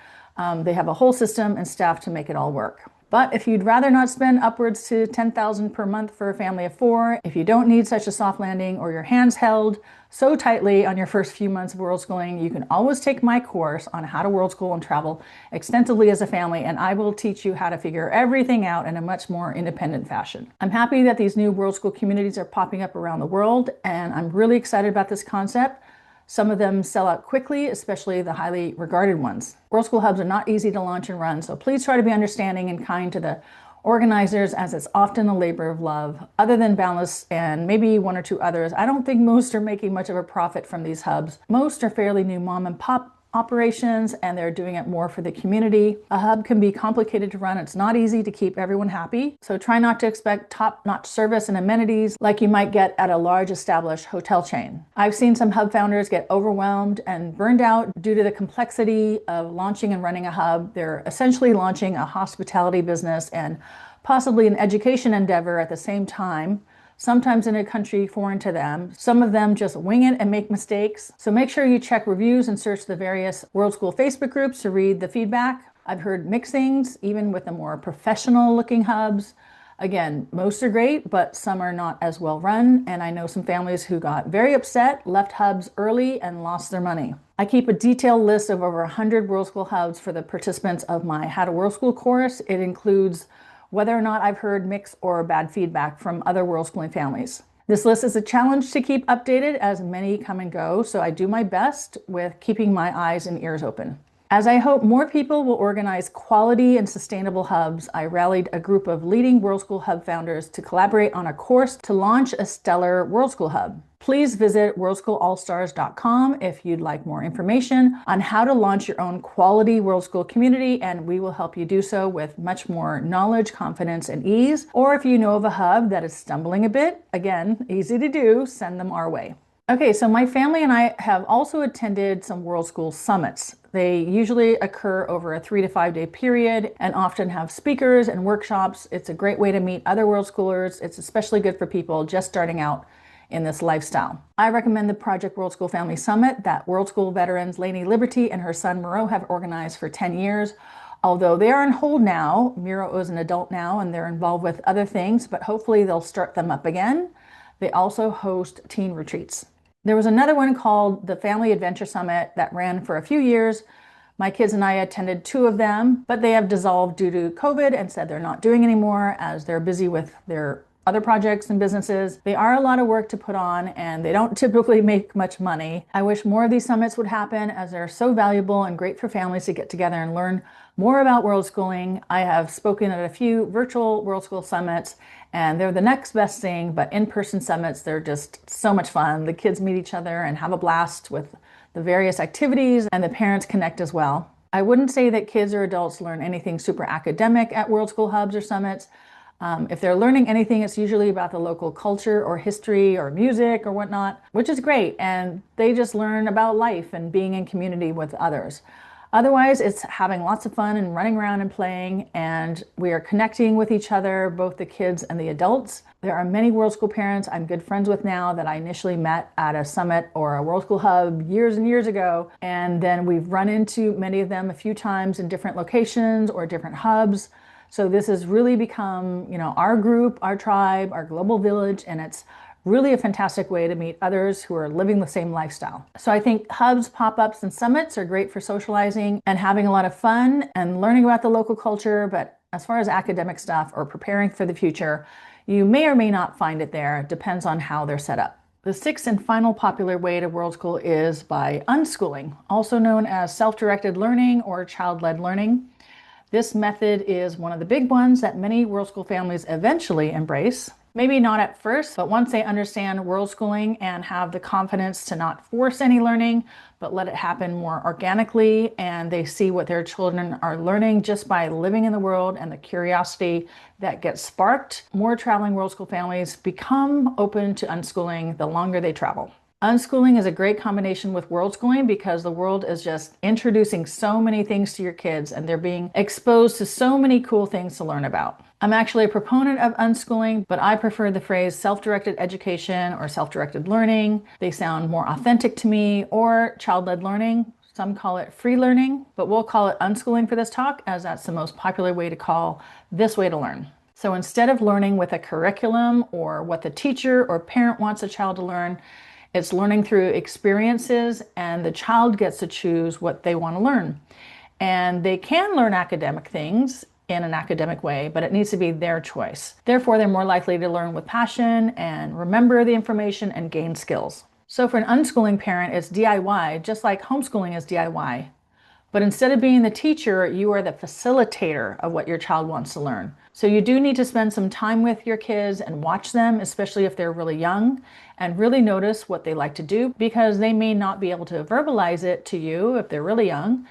They have a whole system and staff to make it all work. But if you'd rather not spend upwards to $10,000 per month for a family of 4, if you don't need such a soft landing or your hands held so tightly on your first few months of world schooling, you can always take my course on how to world school and travel extensively as a family, and I will teach you how to figure everything out in a much more independent fashion. I'm happy that these new world school communities are popping up around the world, and I'm really excited about this concept. Some of them sell out quickly, especially the highly regarded ones. World School hubs are not easy to launch and run, so please try to be understanding and kind to the organizers, as it's often a labor of love. Other than Boundless and maybe 1 or 2 others, I don't think most are making much of a profit from these hubs. Most are fairly new mom and pop operations, and they're doing it more for the community. A hub can be complicated to run. It's not easy to keep everyone happy. So try not to expect top-notch service and amenities like you might get at a large established hotel chain. I've seen some hub founders get overwhelmed and burned out due to the complexity of launching and running a hub. They're essentially launching a hospitality business and possibly an education endeavor at the same time, sometimes in a country foreign to them. Some of them just wing it and make mistakes. So make sure you check reviews and search the various World School Facebook groups to read the feedback. I've heard mixed things, even with the more professional looking hubs. Again, most are great, but some are not as well run. And I know some families who got very upset, left hubs early, and lost their money. I keep a detailed list of over 100 World School hubs for the participants of my How to World School course. It includes whether or not I've heard mixed or bad feedback from other world schooling families. This list is a challenge to keep updated as many come and go, so I do my best with keeping my eyes and ears open. As I hope more people will organize quality and sustainable hubs, I rallied a group of leading World School Hub founders to collaborate on a course to launch a stellar World School Hub. Please visit worldschoolallstars.com if you'd like more information on how to launch your own quality World School community, and we will help you do so with much more knowledge, confidence, and ease. Or if you know of a hub that is stumbling a bit, again, easy to do, send them our way. Okay, so my family and I have also attended some World School summits. They usually occur over a 3 to 5 day period and often have speakers and workshops. It's a great way to meet other World Schoolers. It's especially good for people just starting out in this lifestyle. I recommend the Project World School Family Summit that World School veterans Lainey Liberty and her son Miro have organized for 10 years. Although they are on hold now, Miro is an adult now and they're involved with other things, but hopefully they'll start them up again. They also host teen retreats. There was another one called the Family Adventure Summit that ran for a few years. My kids and I attended 2 of them, but they have dissolved due to COVID and said they're not doing anymore as they're busy with their other projects and businesses. They are a lot of work to put on and they don't typically make much money. I wish more of these summits would happen as they're so valuable and great for families to get together and learn more about world schooling. I have spoken at a few virtual World School summits and they're the next best thing, but in-person summits, they're just so much fun. The kids meet each other and have a blast with the various activities and the parents connect as well. I wouldn't say that kids or adults learn anything super academic at World School hubs or summits. If they're learning anything, it's usually about the local culture or history or music or whatnot, which is great. And they just learn about life and being in community with others. Otherwise, it's having lots of fun and running around and playing, and we are connecting with each other, both the kids and the adults. There are many World School parents I'm good friends with now that I initially met at a summit or a World School hub years and years ago. And then we've run into many of them a few times in different locations or different hubs. So this has really become, our group, our tribe, our global village, and it's really a fantastic way to meet others who are living the same lifestyle. So I think hubs, pop-ups, and summits are great for socializing and having a lot of fun and learning about the local culture. But as far as academic stuff or preparing for the future, you may or may not find it there. It depends on how they're set up. The 6th and final popular way to World School is by unschooling, also known as self-directed learning or child-led learning. This method is one of the big ones that many World School families eventually embrace. Maybe not at first, but once they understand world schooling and have the confidence to not force any learning, but let it happen more organically, and they see what their children are learning just by living in the world and the curiosity that gets sparked, more traveling World School families become open to unschooling the longer they travel. Unschooling is a great combination with world schooling because the world is just introducing so many things to your kids and they're being exposed to so many cool things to learn about. I'm actually a proponent of unschooling, but I prefer the phrase self-directed education or self-directed learning. They sound more authentic to me, or child-led learning. Some call it free learning, but we'll call it unschooling for this talk as that's the most popular way to call this way to learn. So instead of learning with a curriculum or what the teacher or parent wants a child to learn, it's learning through experiences, and the child gets to choose what they want to learn. And they can learn academic things in an academic way, but it needs to be their choice. Therefore, they're more likely to learn with passion and remember the information and gain skills. So for an unschooling parent, it's DIY, just like homeschooling is DIY. But instead of being the teacher, you are the facilitator of what your child wants to learn. So you do need to spend some time with your kids and watch them, especially if they're really young, and really notice what they like to do, because they may not be able to verbalize it to you if they're really young.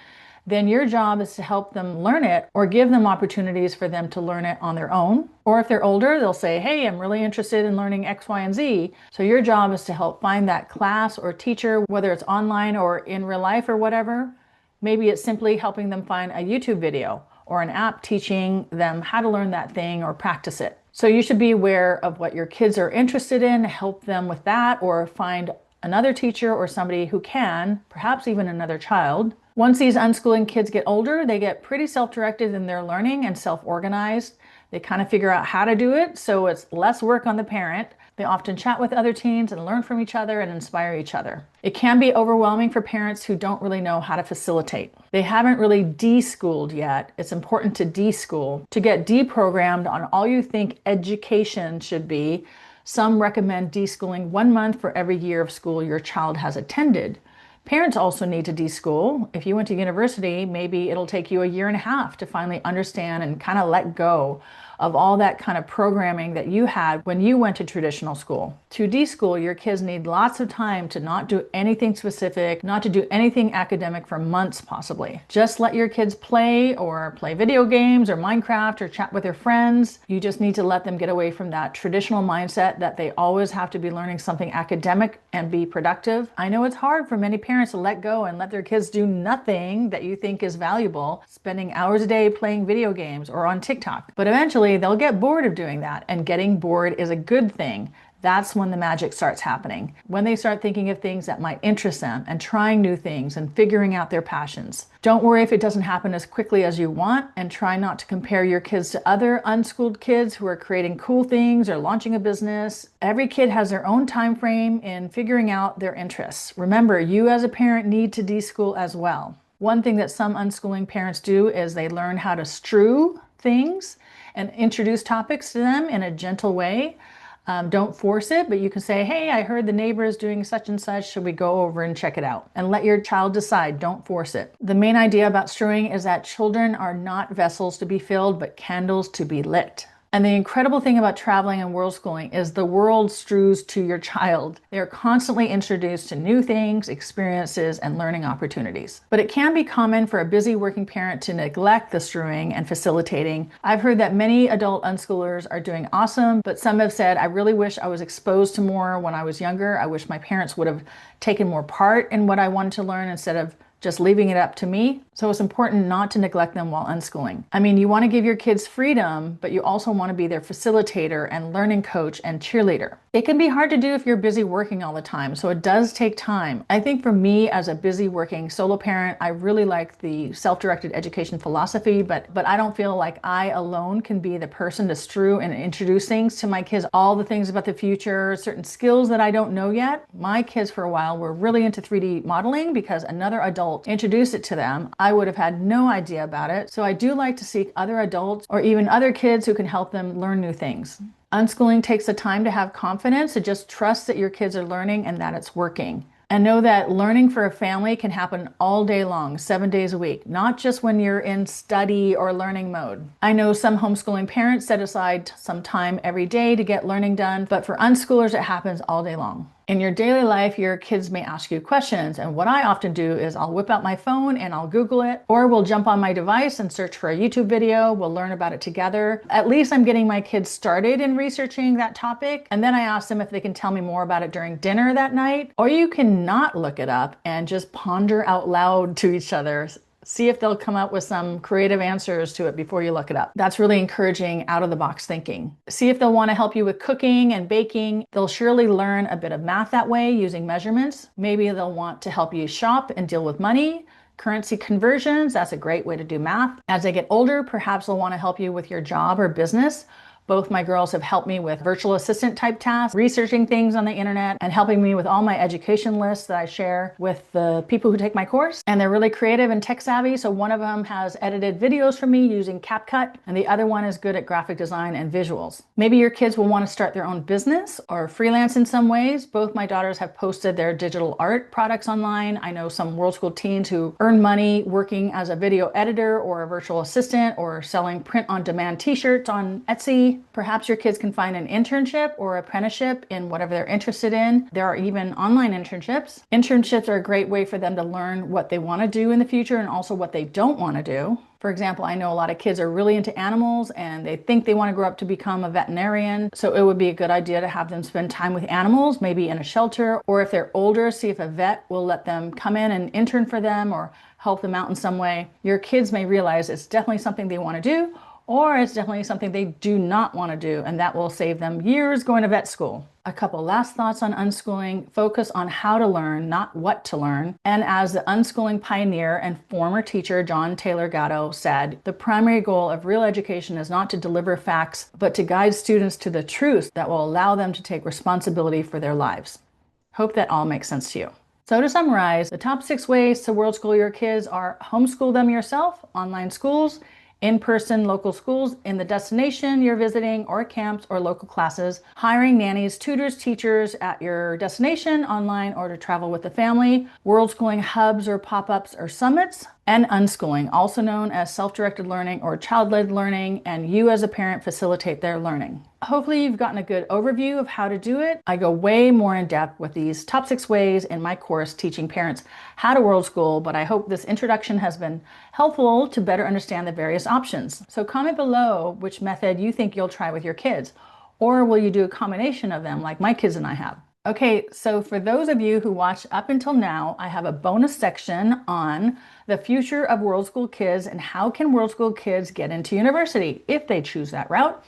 Then your job is to help them learn it or give them opportunities for them to learn it on their own. Or if they're older, they'll say, hey, I'm really interested in learning X, Y, and Z. So your job is to help find that class or teacher, whether it's online or in real life or whatever. Maybe it's simply helping them find a YouTube video or an app teaching them how to learn that thing or practice it. So you should be aware of what your kids are interested in, help them with that, or find another teacher or somebody who can, perhaps even another child. Once these unschooling kids get older, they get pretty self-directed in their learning and self-organized. They kind of figure out how to do it, so it's less work on the parent. They often chat with other teens and learn from each other and inspire each other. It can be overwhelming for parents who don't really know how to facilitate. They haven't really de-schooled yet. It's important to de-school, to get deprogrammed on all you think education should be. Some recommend de-schooling 1 month for every year of school your child has attended, Parents also need to deschool. If you went to university, maybe it'll take you a year and a half to finally understand and kind of let go of all that kind of programming that you had when you went to traditional school. To deschool, your kids need lots of time to not do anything specific, not to do anything academic for months possibly. Just let your kids play or play video games or Minecraft or chat with their friends. You just need to let them get away from that traditional mindset that they always have to be learning something academic and be productive. I know it's hard for many parents to let go and let their kids do nothing that you think is valuable, spending hours a day playing video games or on TikTok. But eventually they'll get bored of doing that, and getting bored is a good thing. That's when the magic starts happening. When they start thinking of things that might interest them and trying new things and figuring out their passions. Don't worry if it doesn't happen as quickly as you want, and try not to compare your kids to other unschooled kids who are creating cool things or launching a business. Every kid has their own time frame in figuring out their interests. Remember, you as a parent need to deschool as well. One thing that some unschooling parents do is they learn how to strew things and introduce topics to them in a gentle way. Don't force it, but you can say, hey, I heard the neighbor is doing such and such. Should we go over and check it out? And let your child decide. Don't force it. The main idea about strewing is that children are not vessels to be filled, but candles to be lit. And the incredible thing about traveling and world schooling is the world strews to your child. They are constantly introduced to new things, experiences, and learning opportunities. But it can be common for a busy working parent to neglect the strewing and facilitating. I've heard that many adult unschoolers are doing awesome, but some have said, I really wish I was exposed to more when I was younger. I wish my parents would have taken more part in what I wanted to learn instead of just leaving it up to me. So it's important not to neglect them while unschooling. I mean, you want to give your kids freedom, but you also want to be their facilitator and learning coach and cheerleader. It can be hard to do if you're busy working all the time, so it does take time. I think for me as a busy working solo parent, I really like the self-directed education philosophy, but I don't feel like I alone can be the person to strew and introduce things to my kids, all the things about the future, certain skills that I don't know yet. My kids for a while were really into 3D modeling because another adult introduced it to them. I would have had no idea about it. So I do like to seek other adults or even other kids who can help them learn new things. Unschooling takes the time to have confidence, to just trust that your kids are learning and that it's working. And know that learning for a family can happen all day long, 7 days a week, not just when you're in study or learning mode. I know some homeschooling parents set aside some time every day to get learning done, but for unschoolers, it happens all day long. In your daily life, your kids may ask you questions, and what I often do is I'll whip out my phone and I'll Google it, or we'll jump on my device and search for a YouTube video. We'll learn about it together. At least I'm getting my kids started in researching that topic, and then I ask them if they can tell me more about it during dinner that night, or you can not look it up and just ponder out loud to each other. See if they'll come up with some creative answers to it before you look it up. That's really encouraging out-of-the-box thinking. See if they'll want to help you with cooking and baking. They'll surely learn a bit of math that way using measurements. Maybe they'll want to help you shop and deal with money. Currency conversions, that's a great way to do math. As they get older, perhaps they'll want to help you with your job or business. Both my girls have helped me with virtual assistant type tasks, researching things on the internet, and helping me with all my education lists that I share with the people who take my course. And they're really creative and tech savvy. So one of them has edited videos for me using CapCut, and the other one is good at graphic design and visuals. Maybe your kids will want to start their own business or freelance in some ways. Both my daughters have posted their digital art products online. I know some World School teens who earn money working as a video editor or a virtual assistant or selling print-on-demand t-shirts on Etsy. Perhaps your kids can find an internship or apprenticeship in whatever they're interested in. There are even online internships. Internships are a great way for them to learn what they want to do in the future and also what they don't want to do. For example, I know a lot of kids are really into animals and they think they want to grow up to become a veterinarian. So it would be a good idea to have them spend time with animals, maybe in a shelter, or if they're older, see if a vet will let them come in and intern for them or help them out in some way. Your kids may realize it's definitely something they want to do, or it's definitely something they do not want to do, and that will save them years going to vet school. A couple last thoughts on unschooling. Focus on how to learn, not what to learn. And as the unschooling pioneer and former teacher John Taylor Gatto said, the primary goal of real education is not to deliver facts, but to guide students to the truth that will allow them to take responsibility for their lives. Hope that all makes sense to you. So to summarize, the top 6 ways to world school your kids are homeschool them yourself, online schools, in-person local schools in the destination you're visiting, or camps or local classes, hiring nannies, tutors, teachers at your destination, online, or to travel with the family, world schooling hubs or pop-ups or summits, and unschooling, also known as self-directed learning or child-led learning, and you as a parent facilitate their learning. Hopefully you've gotten a good overview of how to do it. I go way more in depth with these top 6 ways in my course teaching parents how to world school, but I hope this introduction has been helpful to better understand the various options. So comment below which method you think you'll try with your kids, or will you do a combination of them like my kids and I have? Okay, so for those of you who watched up until now, I have a bonus section on the future of world school kids and how can world school kids get into university if they choose that route.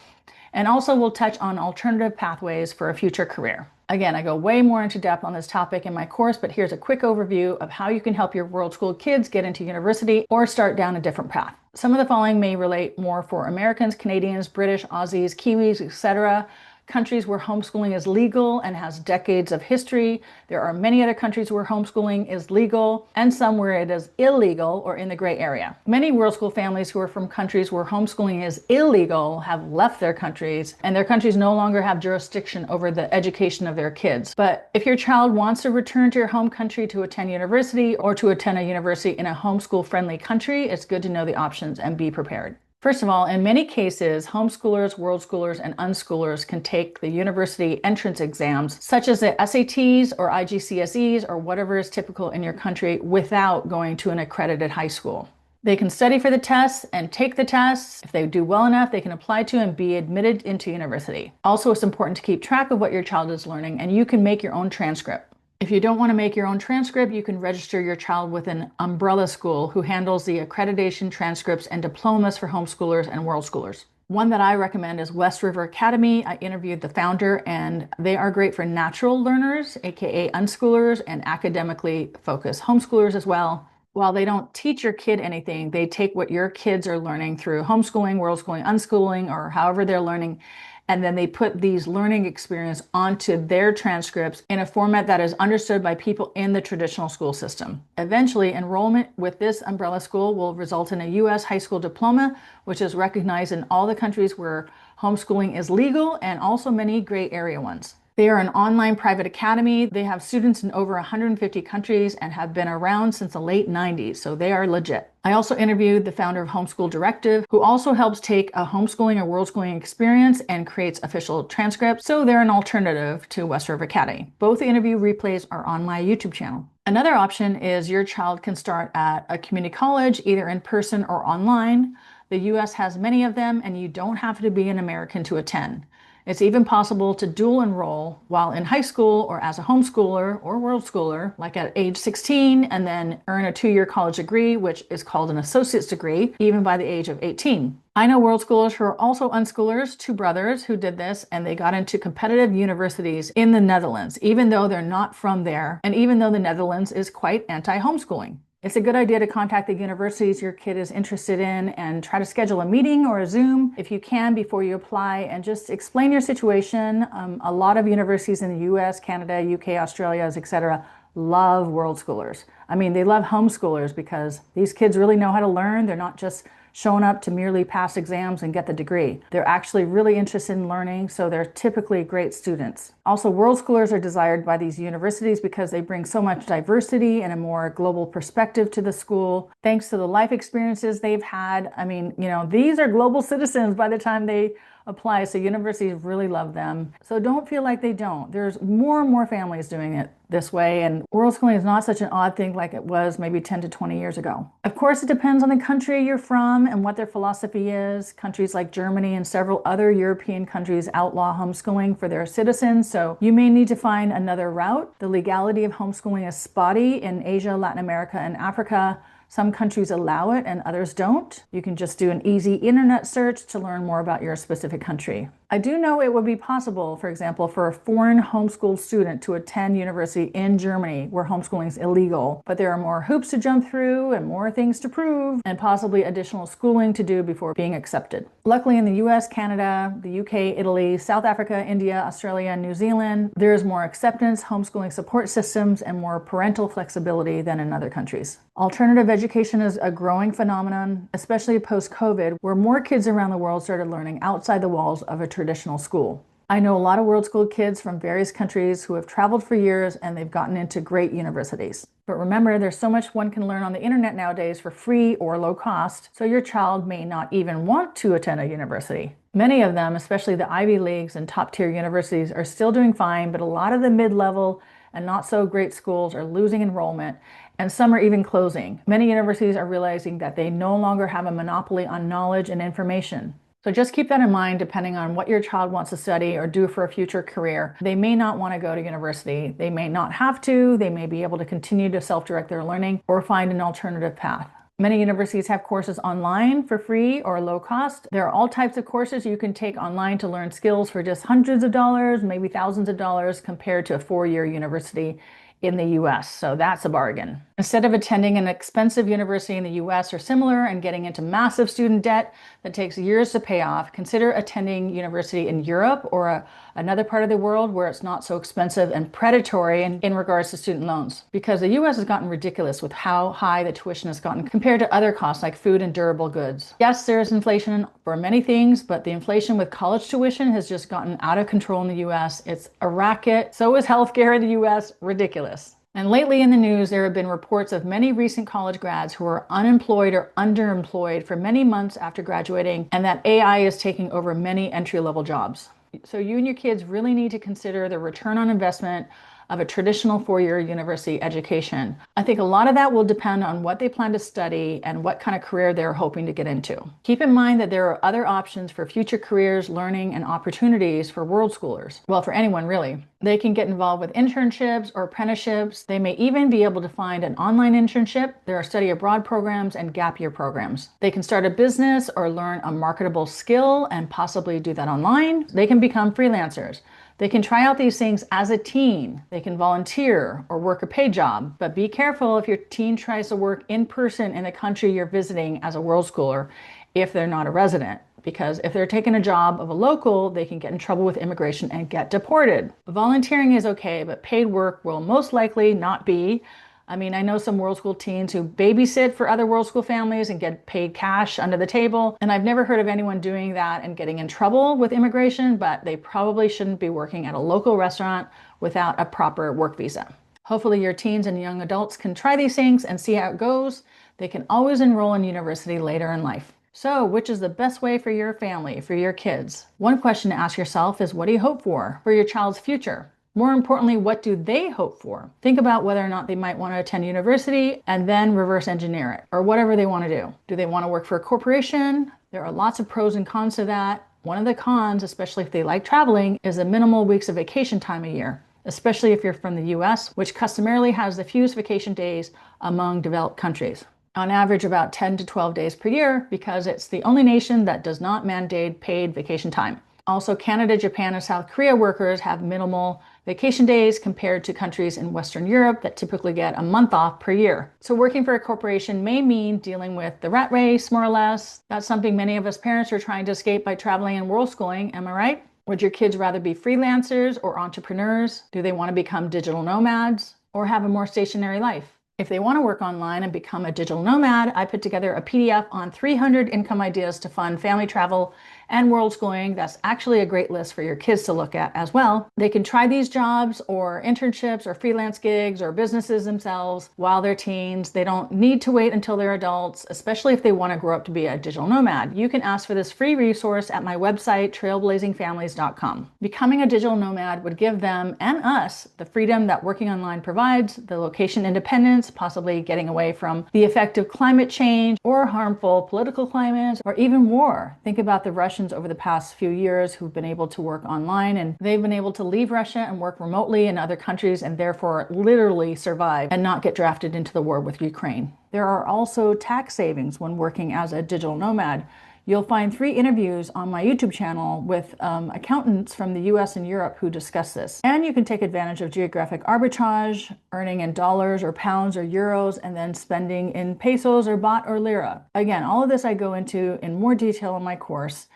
And also we'll touch on alternative pathways for a future career. Again, I go way more into depth on this topic in my course, but here's a quick overview of how you can help your world school kids get into university or start down a different path. Some of the following may relate more for Americans, Canadians, British, Aussies, Kiwis, etc. Countries where homeschooling is legal and has decades of history. There are many other countries where homeschooling is legal and some where it is illegal or in the gray area. Many world school families who are from countries where homeschooling is illegal have left their countries, and their countries no longer have jurisdiction over the education of their kids. But if your child wants to return to your home country to attend university or to attend a university in a homeschool friendly country, it's good to know the options and be prepared. First of all, in many cases, homeschoolers, world schoolers, and unschoolers can take the university entrance exams, such as the SATs or IGCSEs or whatever is typical in your country, without going to an accredited high school. They can study for the tests and take the tests. If they do well enough, they can apply to and be admitted into university. Also, it's important to keep track of what your child is learning, and you can make your own transcript. If you don't want to make your own transcript, you can register your child with an umbrella school who handles the accreditation, transcripts, and diplomas for homeschoolers and world schoolers. One that I recommend is West River Academy. I interviewed the founder, and they are great for natural learners, aka unschoolers, and academically focused homeschoolers as well. While they don't teach your kid anything, they take what your kids are learning through homeschooling, world schooling, unschooling, or however they're learning, and then they put these learning experience onto their transcripts in a format that is understood by people in the traditional school system. Eventually, enrollment with this umbrella school will result in a U.S. high school diploma, which is recognized in all the countries where homeschooling is legal and also many gray area ones. They are an online private academy. They have students in over 150 countries and have been around since the late 90s, so they are legit. I also interviewed the founder of Homeschool Directive, who also helps take a homeschooling or world schooling experience and creates official transcripts, so they're an alternative to West River Academy. Both interview replays are on my YouTube channel. Another option is your child can start at a community college, either in person or online. The US has many of them, and you don't have to be an American to attend. It's even possible to dual enroll while in high school or as a homeschooler or world schooler, like at age 16, and then earn a 2-year college degree, which is called an associate's degree, even by the age of 18. I know world schoolers who are also unschoolers, 2 brothers who did this, and they got into competitive universities in the Netherlands, even though they're not from there, and even though the Netherlands is quite anti-homeschooling. It's a good idea to contact the universities your kid is interested in and try to schedule a meeting or a Zoom if you can before you apply, and just explain your situation. A lot of universities in the US, Canada, UK, Australia, etc. love world schoolers. I mean, they love homeschoolers because these kids really know how to learn. They're not just showing up to merely pass exams and get the degree. They're actually really interested in learning, so they're typically great students. Also, world schoolers are desired by these universities because they bring so much diversity and a more global perspective to the school, thanks to the life experiences they've had. I mean, these are global citizens by the time they apply, so universities really love them. So don't feel like they don't. There's more and more families doing it this way, and world schooling is not such an odd thing like it was maybe 10 to 20 years ago. Of course, it depends on the country you're from and what their philosophy is. Countries like Germany and several other European countries outlaw homeschooling for their citizens, so you may need to find another route. The legality of homeschooling is spotty in Asia, Latin America, and Africa. Some countries allow it and others don't. You can just do an easy internet search to learn more about your specific country. I do know it would be possible, for example, for a foreign homeschooled student to attend university in Germany where homeschooling is illegal, but there are more hoops to jump through and more things to prove and possibly additional schooling to do before being accepted. Luckily, in the US, Canada, the UK, Italy, South Africa, India, Australia, and New Zealand, there is more acceptance, homeschooling support systems, and more parental flexibility than in other countries. Alternative education is a growing phenomenon, especially post-COVID, where more kids around the world started learning outside the walls of a traditional school. I know a lot of World School kids from various countries who have traveled for years and they've gotten into great universities. But remember, there's so much one can learn on the internet nowadays for free or low cost, so your child may not even want to attend a university. Many of them, especially the Ivy Leagues and top-tier universities, are still doing fine, but a lot of the mid-level and not so great schools are losing enrollment, and some are even closing. Many universities are realizing that they no longer have a monopoly on knowledge and information. So just keep that in mind depending on what your child wants to study or do for a future career. They may not want to go to university. They may not have to. They may be able to continue to self-direct their learning or find an alternative path. Many universities have courses online for free or low cost. There are all types of courses you can take online to learn skills for just hundreds of dollars, maybe thousands of dollars compared to a four-year university in the US, so that's a bargain. Instead of attending an expensive university in the US or similar and getting into massive student debt that takes years to pay off, consider attending university in Europe or another part of the world where it's not so expensive and predatory in regards to student loans. Because the US has gotten ridiculous with how high the tuition has gotten compared to other costs like food and durable goods. Yes, there is inflation for many things, but the inflation with college tuition has just gotten out of control in the US. It's a racket. So is healthcare in the US. Ridiculous. And lately in the news, there have been reports of many recent college grads who are unemployed or underemployed for many months after graduating, and that AI is taking over many entry-level jobs. So you and your kids really need to consider the return on investment of a traditional four-year university education. I think a lot of that will depend on what they plan to study and what kind of career they're hoping to get into. Keep in mind that there are other options for future careers, learning, and opportunities for world schoolers. Well, for anyone really. They can get involved with internships or apprenticeships. They may even be able to find an online internship. There are study abroad programs and gap year programs. They can start a business or learn a marketable skill and possibly do that online. They can become freelancers. They can try out these things as a teen. They can volunteer or work a paid job, but be careful if your teen tries to work in person in the country you're visiting as a world schooler if they're not a resident. Because if they're taking a job of a local, they can get in trouble with immigration and get deported. Volunteering is okay, but paid work will most likely not be. I mean, I know some World School teens who babysit for other World School families and get paid cash under the table. And I've never heard of anyone doing that and getting in trouble with immigration, but they probably shouldn't be working at a local restaurant without a proper work visa. Hopefully your teens and young adults can try these things and see how it goes. They can always enroll in university later in life. So, which is the best way for your family, for your kids? One question to ask yourself is, what do you hope for your child's future? More importantly, what do they hope for? Think about whether or not they might want to attend university and then reverse engineer it, or whatever they want to do. Do they want to work for a corporation? There are lots of pros and cons to that. One of the cons, especially if they like traveling, is the minimal weeks of vacation time a year, especially if you're from the US, which customarily has the fewest vacation days among developed countries. On average, about 10 to 12 days per year, because it's the only nation that does not mandate paid vacation time. Also, Canada, Japan, and South Korea workers have minimal vacation days compared to countries in Western Europe that typically get a month off per year. So working for a corporation may mean dealing with the rat race, more or less. That's something many of us parents are trying to escape by traveling and world schooling. Am I right? Would your kids rather be freelancers or entrepreneurs? Do they want to become digital nomads or have a more stationary life? If they want to work online and become a digital nomad, I put together a PDF on 300 income ideas to fund family travel and world schooling. That's actually a great list for your kids to look at as well. They can try these jobs or internships or freelance gigs or businesses themselves while they're teens. They don't need to wait until they're adults, especially if they want to grow up to be a digital nomad. You can ask for this free resource at my website, trailblazingfamilies.com. Becoming a digital nomad would give them and us the freedom that working online provides, the location independence, possibly getting away from the effect of climate change or harmful political climates or even war. Think about the Russians over the past few years who've been able to work online, and they've been able to leave Russia and work remotely in other countries and therefore literally survive and not get drafted into the war with Ukraine. There are also tax savings when working as a digital nomad. You'll find 3 interviews on my YouTube channel with accountants from the US and Europe who discuss this. And you can take advantage of geographic arbitrage, earning in dollars or pounds or euros, and then spending in pesos or baht or lira. Again, all of this I go into in more detail in my course.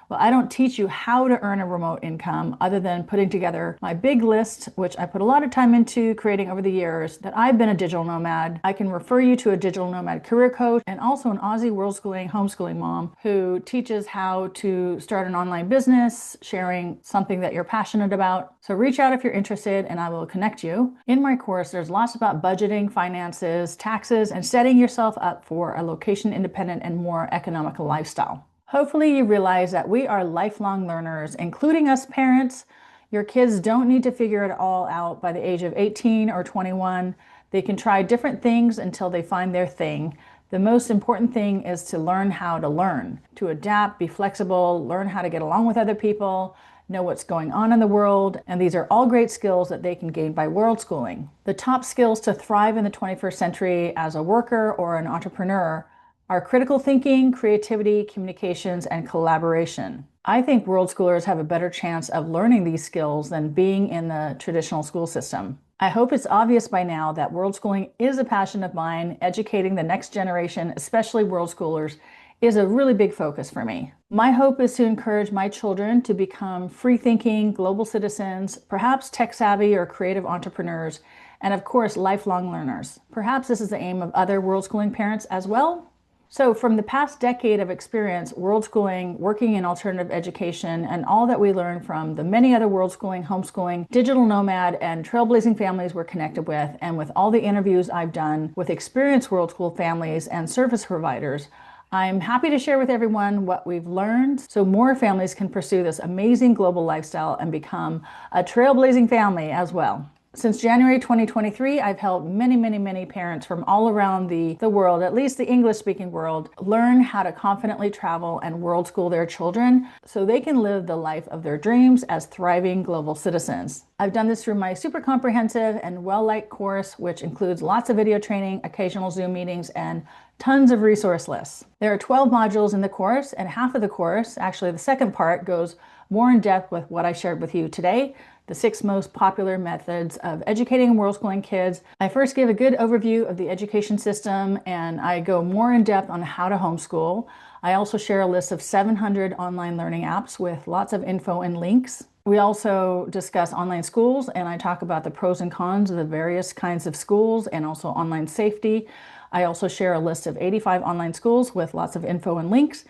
Well, I don't teach you how to earn a remote income other than putting together my big list, which I put a lot of time into creating over the years, that I've been a digital nomad. I can refer you to a digital nomad career coach and also an Aussie worldschooling homeschooling mom who teaches how to start an online business, sharing something that you're passionate about. So reach out if you're interested and I will connect you. In my course, there's lots about budgeting, finances, taxes, and setting yourself up for a location independent and more economical lifestyle. Hopefully you realize that we are lifelong learners, including us parents. Your kids don't need to figure it all out by the age of 18 or 21. They can try different things until they find their thing. The most important thing is to learn how to learn, to adapt, be flexible, learn how to get along with other people, know what's going on in the world, and these are all great skills that they can gain by world schooling. The top skills to thrive in the 21st century as a worker or an entrepreneur are critical thinking, creativity, communications, and collaboration. I think world schoolers have a better chance of learning these skills than being in the traditional school system. I hope it's obvious by now that world schooling is a passion of mine. Educating the next generation, especially world schoolers, is a really big focus for me. My hope is to encourage my children to become free-thinking, global citizens, perhaps tech-savvy or creative entrepreneurs, and of course, lifelong learners. Perhaps this is the aim of other world schooling parents as well. So from the past decade of experience, world schooling, working in alternative education, and all that we learned from the many other world schooling, homeschooling, digital nomad, and trailblazing families we're connected with, and with all the interviews I've done with experienced world school families and service providers, I'm happy to share with everyone what we've learned so more families can pursue this amazing global lifestyle and become a trailblazing family as well. Since January 2023, I've helped many parents from all around the world, at least the English-speaking world, learn how to confidently travel and world school their children so they can live the life of their dreams as thriving global citizens. I've done this through my super comprehensive and well-liked course, which includes lots of video training, occasional Zoom meetings, and tons of resource lists. There are 12 modules in the course, and half of the course, actually the second part, goes more in depth with what I shared with you today, the 6 most popular methods of educating and world schooling kids. I first give a good overview of the education system, and I go more in depth on how to homeschool. I also share a list of 700 online learning apps with lots of info and links. We also discuss online schools, and I talk about the pros and cons of the various kinds of schools and also online safety. I also share a list of 85 online schools with lots of info and links.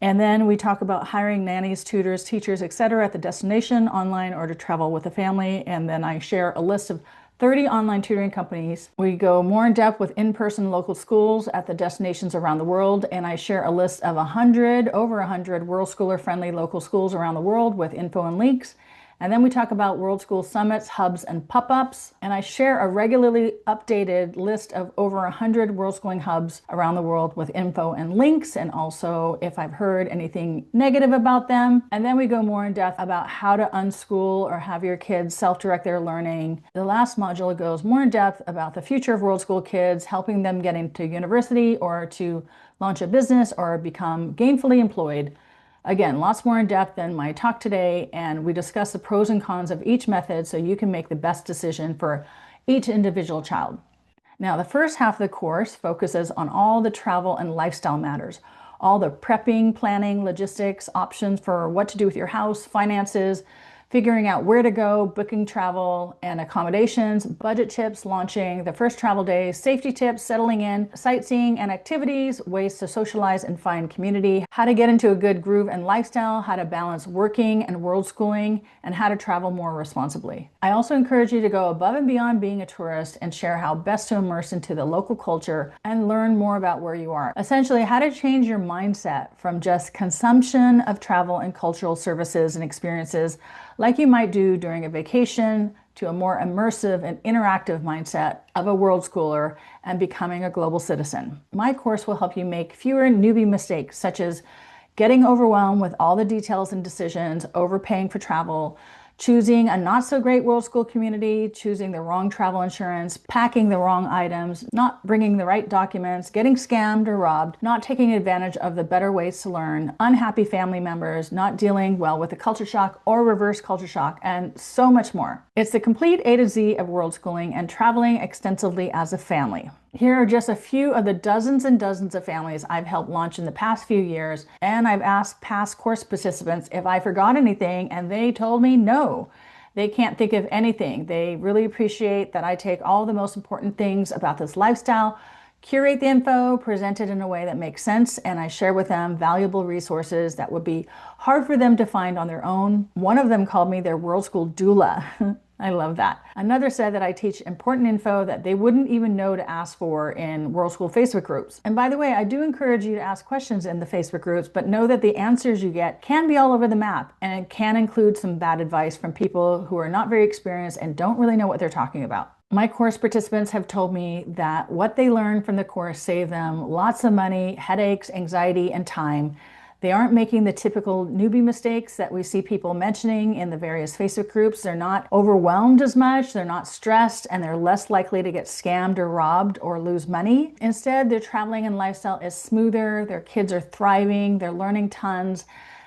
And then we talk about hiring nannies, tutors, teachers, etc. at the destination, online, or to travel with a family. And then I share a list of 30 online tutoring companies. We go more in depth with in-person local schools at the destinations around the world. And I share a list of over 100 world schooler friendly local schools around the world with info and links. And then we talk about World School summits, hubs, and pop-ups. And I share a regularly updated list of over 100 world schooling hubs around the world with info and links, and also if I've heard anything negative about them. And then we go more in depth about how to unschool or have your kids self-direct their learning. The last module goes more in depth about the future of world school kids, helping them get into university or to launch a business or become gainfully employed. Again, lots more in depth than my talk today, and we discuss the pros and cons of each method so you can make the best decision for each individual child. Now, the first half of the course focuses on all the travel and lifestyle matters, all the prepping, planning, logistics, options for what to do with your house, finances, figuring out where to go, booking travel and accommodations, budget tips, launching the first travel days, safety tips, settling in, sightseeing and activities, ways to socialize and find community, how to get into a good groove and lifestyle, how to balance working and world schooling, and how to travel more responsibly. I also encourage you to go above and beyond being a tourist and share how best to immerse into the local culture and learn more about where you are. Essentially, how to change your mindset from just consumption of travel and cultural services and experiences like you might do during a vacation, to a more immersive and interactive mindset of a world schooler and becoming a global citizen. My course will help you make fewer newbie mistakes, such as getting overwhelmed with all the details and decisions, overpaying for travel, choosing a not so great World School community, choosing the wrong travel insurance, packing the wrong items, not bringing the right documents, getting scammed or robbed, not taking advantage of the better ways to learn, unhappy family members, not dealing well with the culture shock or reverse culture shock, and so much more. It's the complete A to Z of world schooling and traveling extensively as a family. Here are just a few of the dozens and dozens of families I've helped launch in the past few years, and I've asked past course participants if I forgot anything, and they told me no. They can't think of anything. They really appreciate that I take all the most important things about this lifestyle, curate the info, present it in a way that makes sense, and I share with them valuable resources that would be hard for them to find on their own. One of them called me their World School doula. I love that. Another said that I teach important info that they wouldn't even know to ask for in World School Facebook groups. And by the way, I do encourage you to ask questions in the Facebook groups, but know that the answers you get can be all over the map, and it can include some bad advice from people who are not very experienced and don't really know what they're talking about. My course participants have told me that what they learn from the course saved them lots of money, headaches, anxiety, and time. They aren't making the typical newbie mistakes that we see people mentioning in the various Facebook groups. They're not overwhelmed as much, they're not stressed, and they're less likely to get scammed or robbed or lose money. Instead, their traveling and lifestyle is smoother, their kids are thriving, they're learning tons,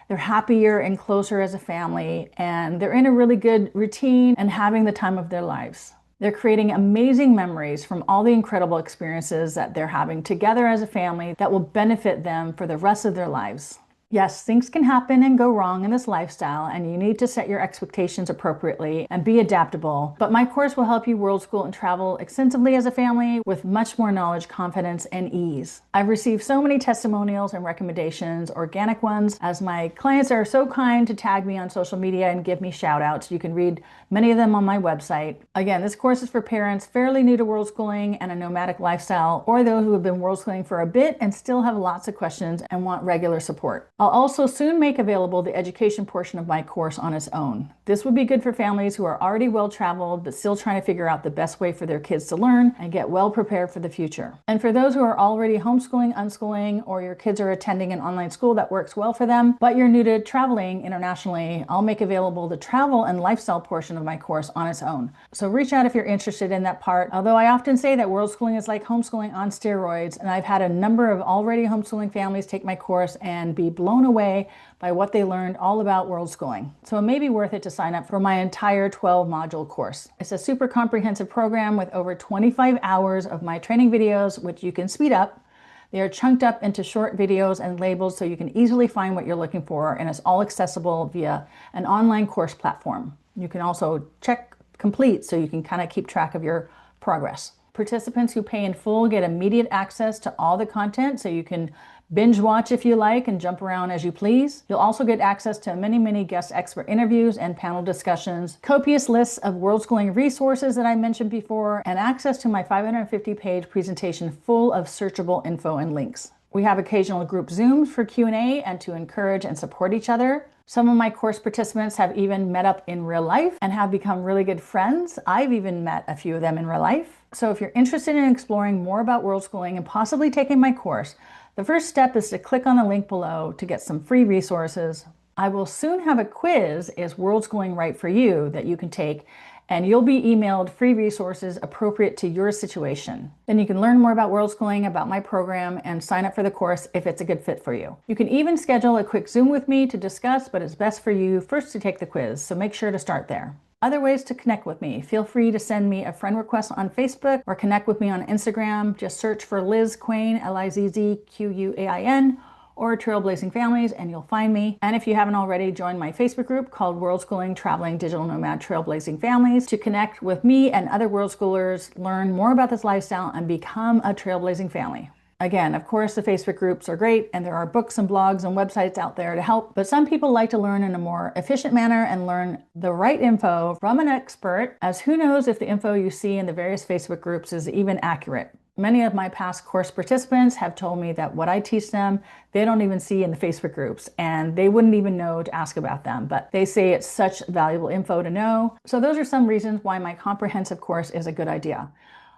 they're happier and closer as a family, and they're in a really good routine and having the time of their lives. They're creating amazing memories from all the incredible experiences that they're having together as a family that will benefit them for the rest of their lives. Yes, things can happen and go wrong in this lifestyle, and you need to set your expectations appropriately and be adaptable. But my course will help you world school and travel extensively as a family with much more knowledge, confidence, and ease. I've received so many testimonials and recommendations, organic ones, as my clients are so kind to tag me on social media and give me shout outs. You can read many of them on my website. Again, this course is for parents fairly new to world schooling and a nomadic lifestyle, or those who have been world schooling for a bit and still have lots of questions and want regular support. I'll also soon make available the education portion of my course on its own. This would be good for families who are already well-traveled but still trying to figure out the best way for their kids to learn and get well prepared for the future. And for those who are already homeschooling, unschooling, or your kids are attending an online school that works well for them, but you're new to traveling internationally, I'll make available the travel and lifestyle portion of my course on its own. So reach out if you're interested in that part. Although I often say that world schooling is like homeschooling on steroids, and I've had a number of already homeschooling families take my course and be blown away by what they learned all about world schooling. So it may be worth it to sign up for my entire 12-module course. It's a super comprehensive program with over 25 hours of my training videos, which you can speed up. They are chunked up into short videos and labeled so you can easily find what you're looking for, and it's all accessible via an online course platform. You can also check complete so you can kind of keep track of your progress. Participants who pay in full get immediate access to all the content, so you can binge watch if you like and jump around as you please. You'll also get access to many guest expert interviews and panel discussions, copious lists of world schooling resources that I mentioned before, and access to my 550-page presentation full of searchable info and links. We have occasional group Zooms for Q&A and to encourage and support each other. Some of my course participants have even met up in real life and have become really good friends. I've even met a few of them in real life. So if you're interested in exploring more about world schooling and possibly taking my course, the first step is to click on the link below to get some free resources. I will soon have a quiz, Is World Schooling Right for You, that you can take, and you'll be emailed free resources appropriate to your situation. Then you can learn more about world schooling, about my program, and sign up for the course if it's a good fit for you. You can even schedule a quick Zoom with me to discuss, but it's best for you first to take the quiz, so make sure to start there. Other ways to connect with me. Feel free to send me a friend request on Facebook or connect with me on Instagram. Just search for Lizz Quain, Lizzquain, or Trailblazing Families, and you'll find me. And if you haven't already, join my Facebook group called World Schooling Traveling Digital Nomad Trailblazing Families to connect with me and other world schoolers, learn more about this lifestyle, and become a trailblazing family. Again, of course, the Facebook groups are great, and there are books and blogs and websites out there to help, but some people like to learn in a more efficient manner and learn the right info from an expert, as who knows if the info you see in the various Facebook groups is even accurate. Many of my past course participants have told me that what I teach them, they don't even see in the Facebook groups, and they wouldn't even know to ask about them, but they say it's such valuable info to know. So those are some reasons why my comprehensive course is a good idea.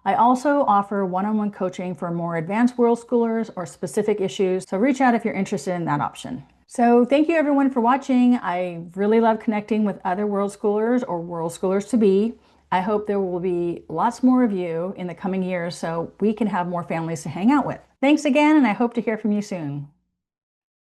I also offer one-on-one coaching for more advanced world schoolers or specific issues, so reach out if you're interested in that option. So thank you everyone for watching. I really love connecting with other world schoolers or world schoolers to be. I hope there will be lots more of you in the coming years so we can have more families to hang out with. Thanks again, and I hope to hear from you soon.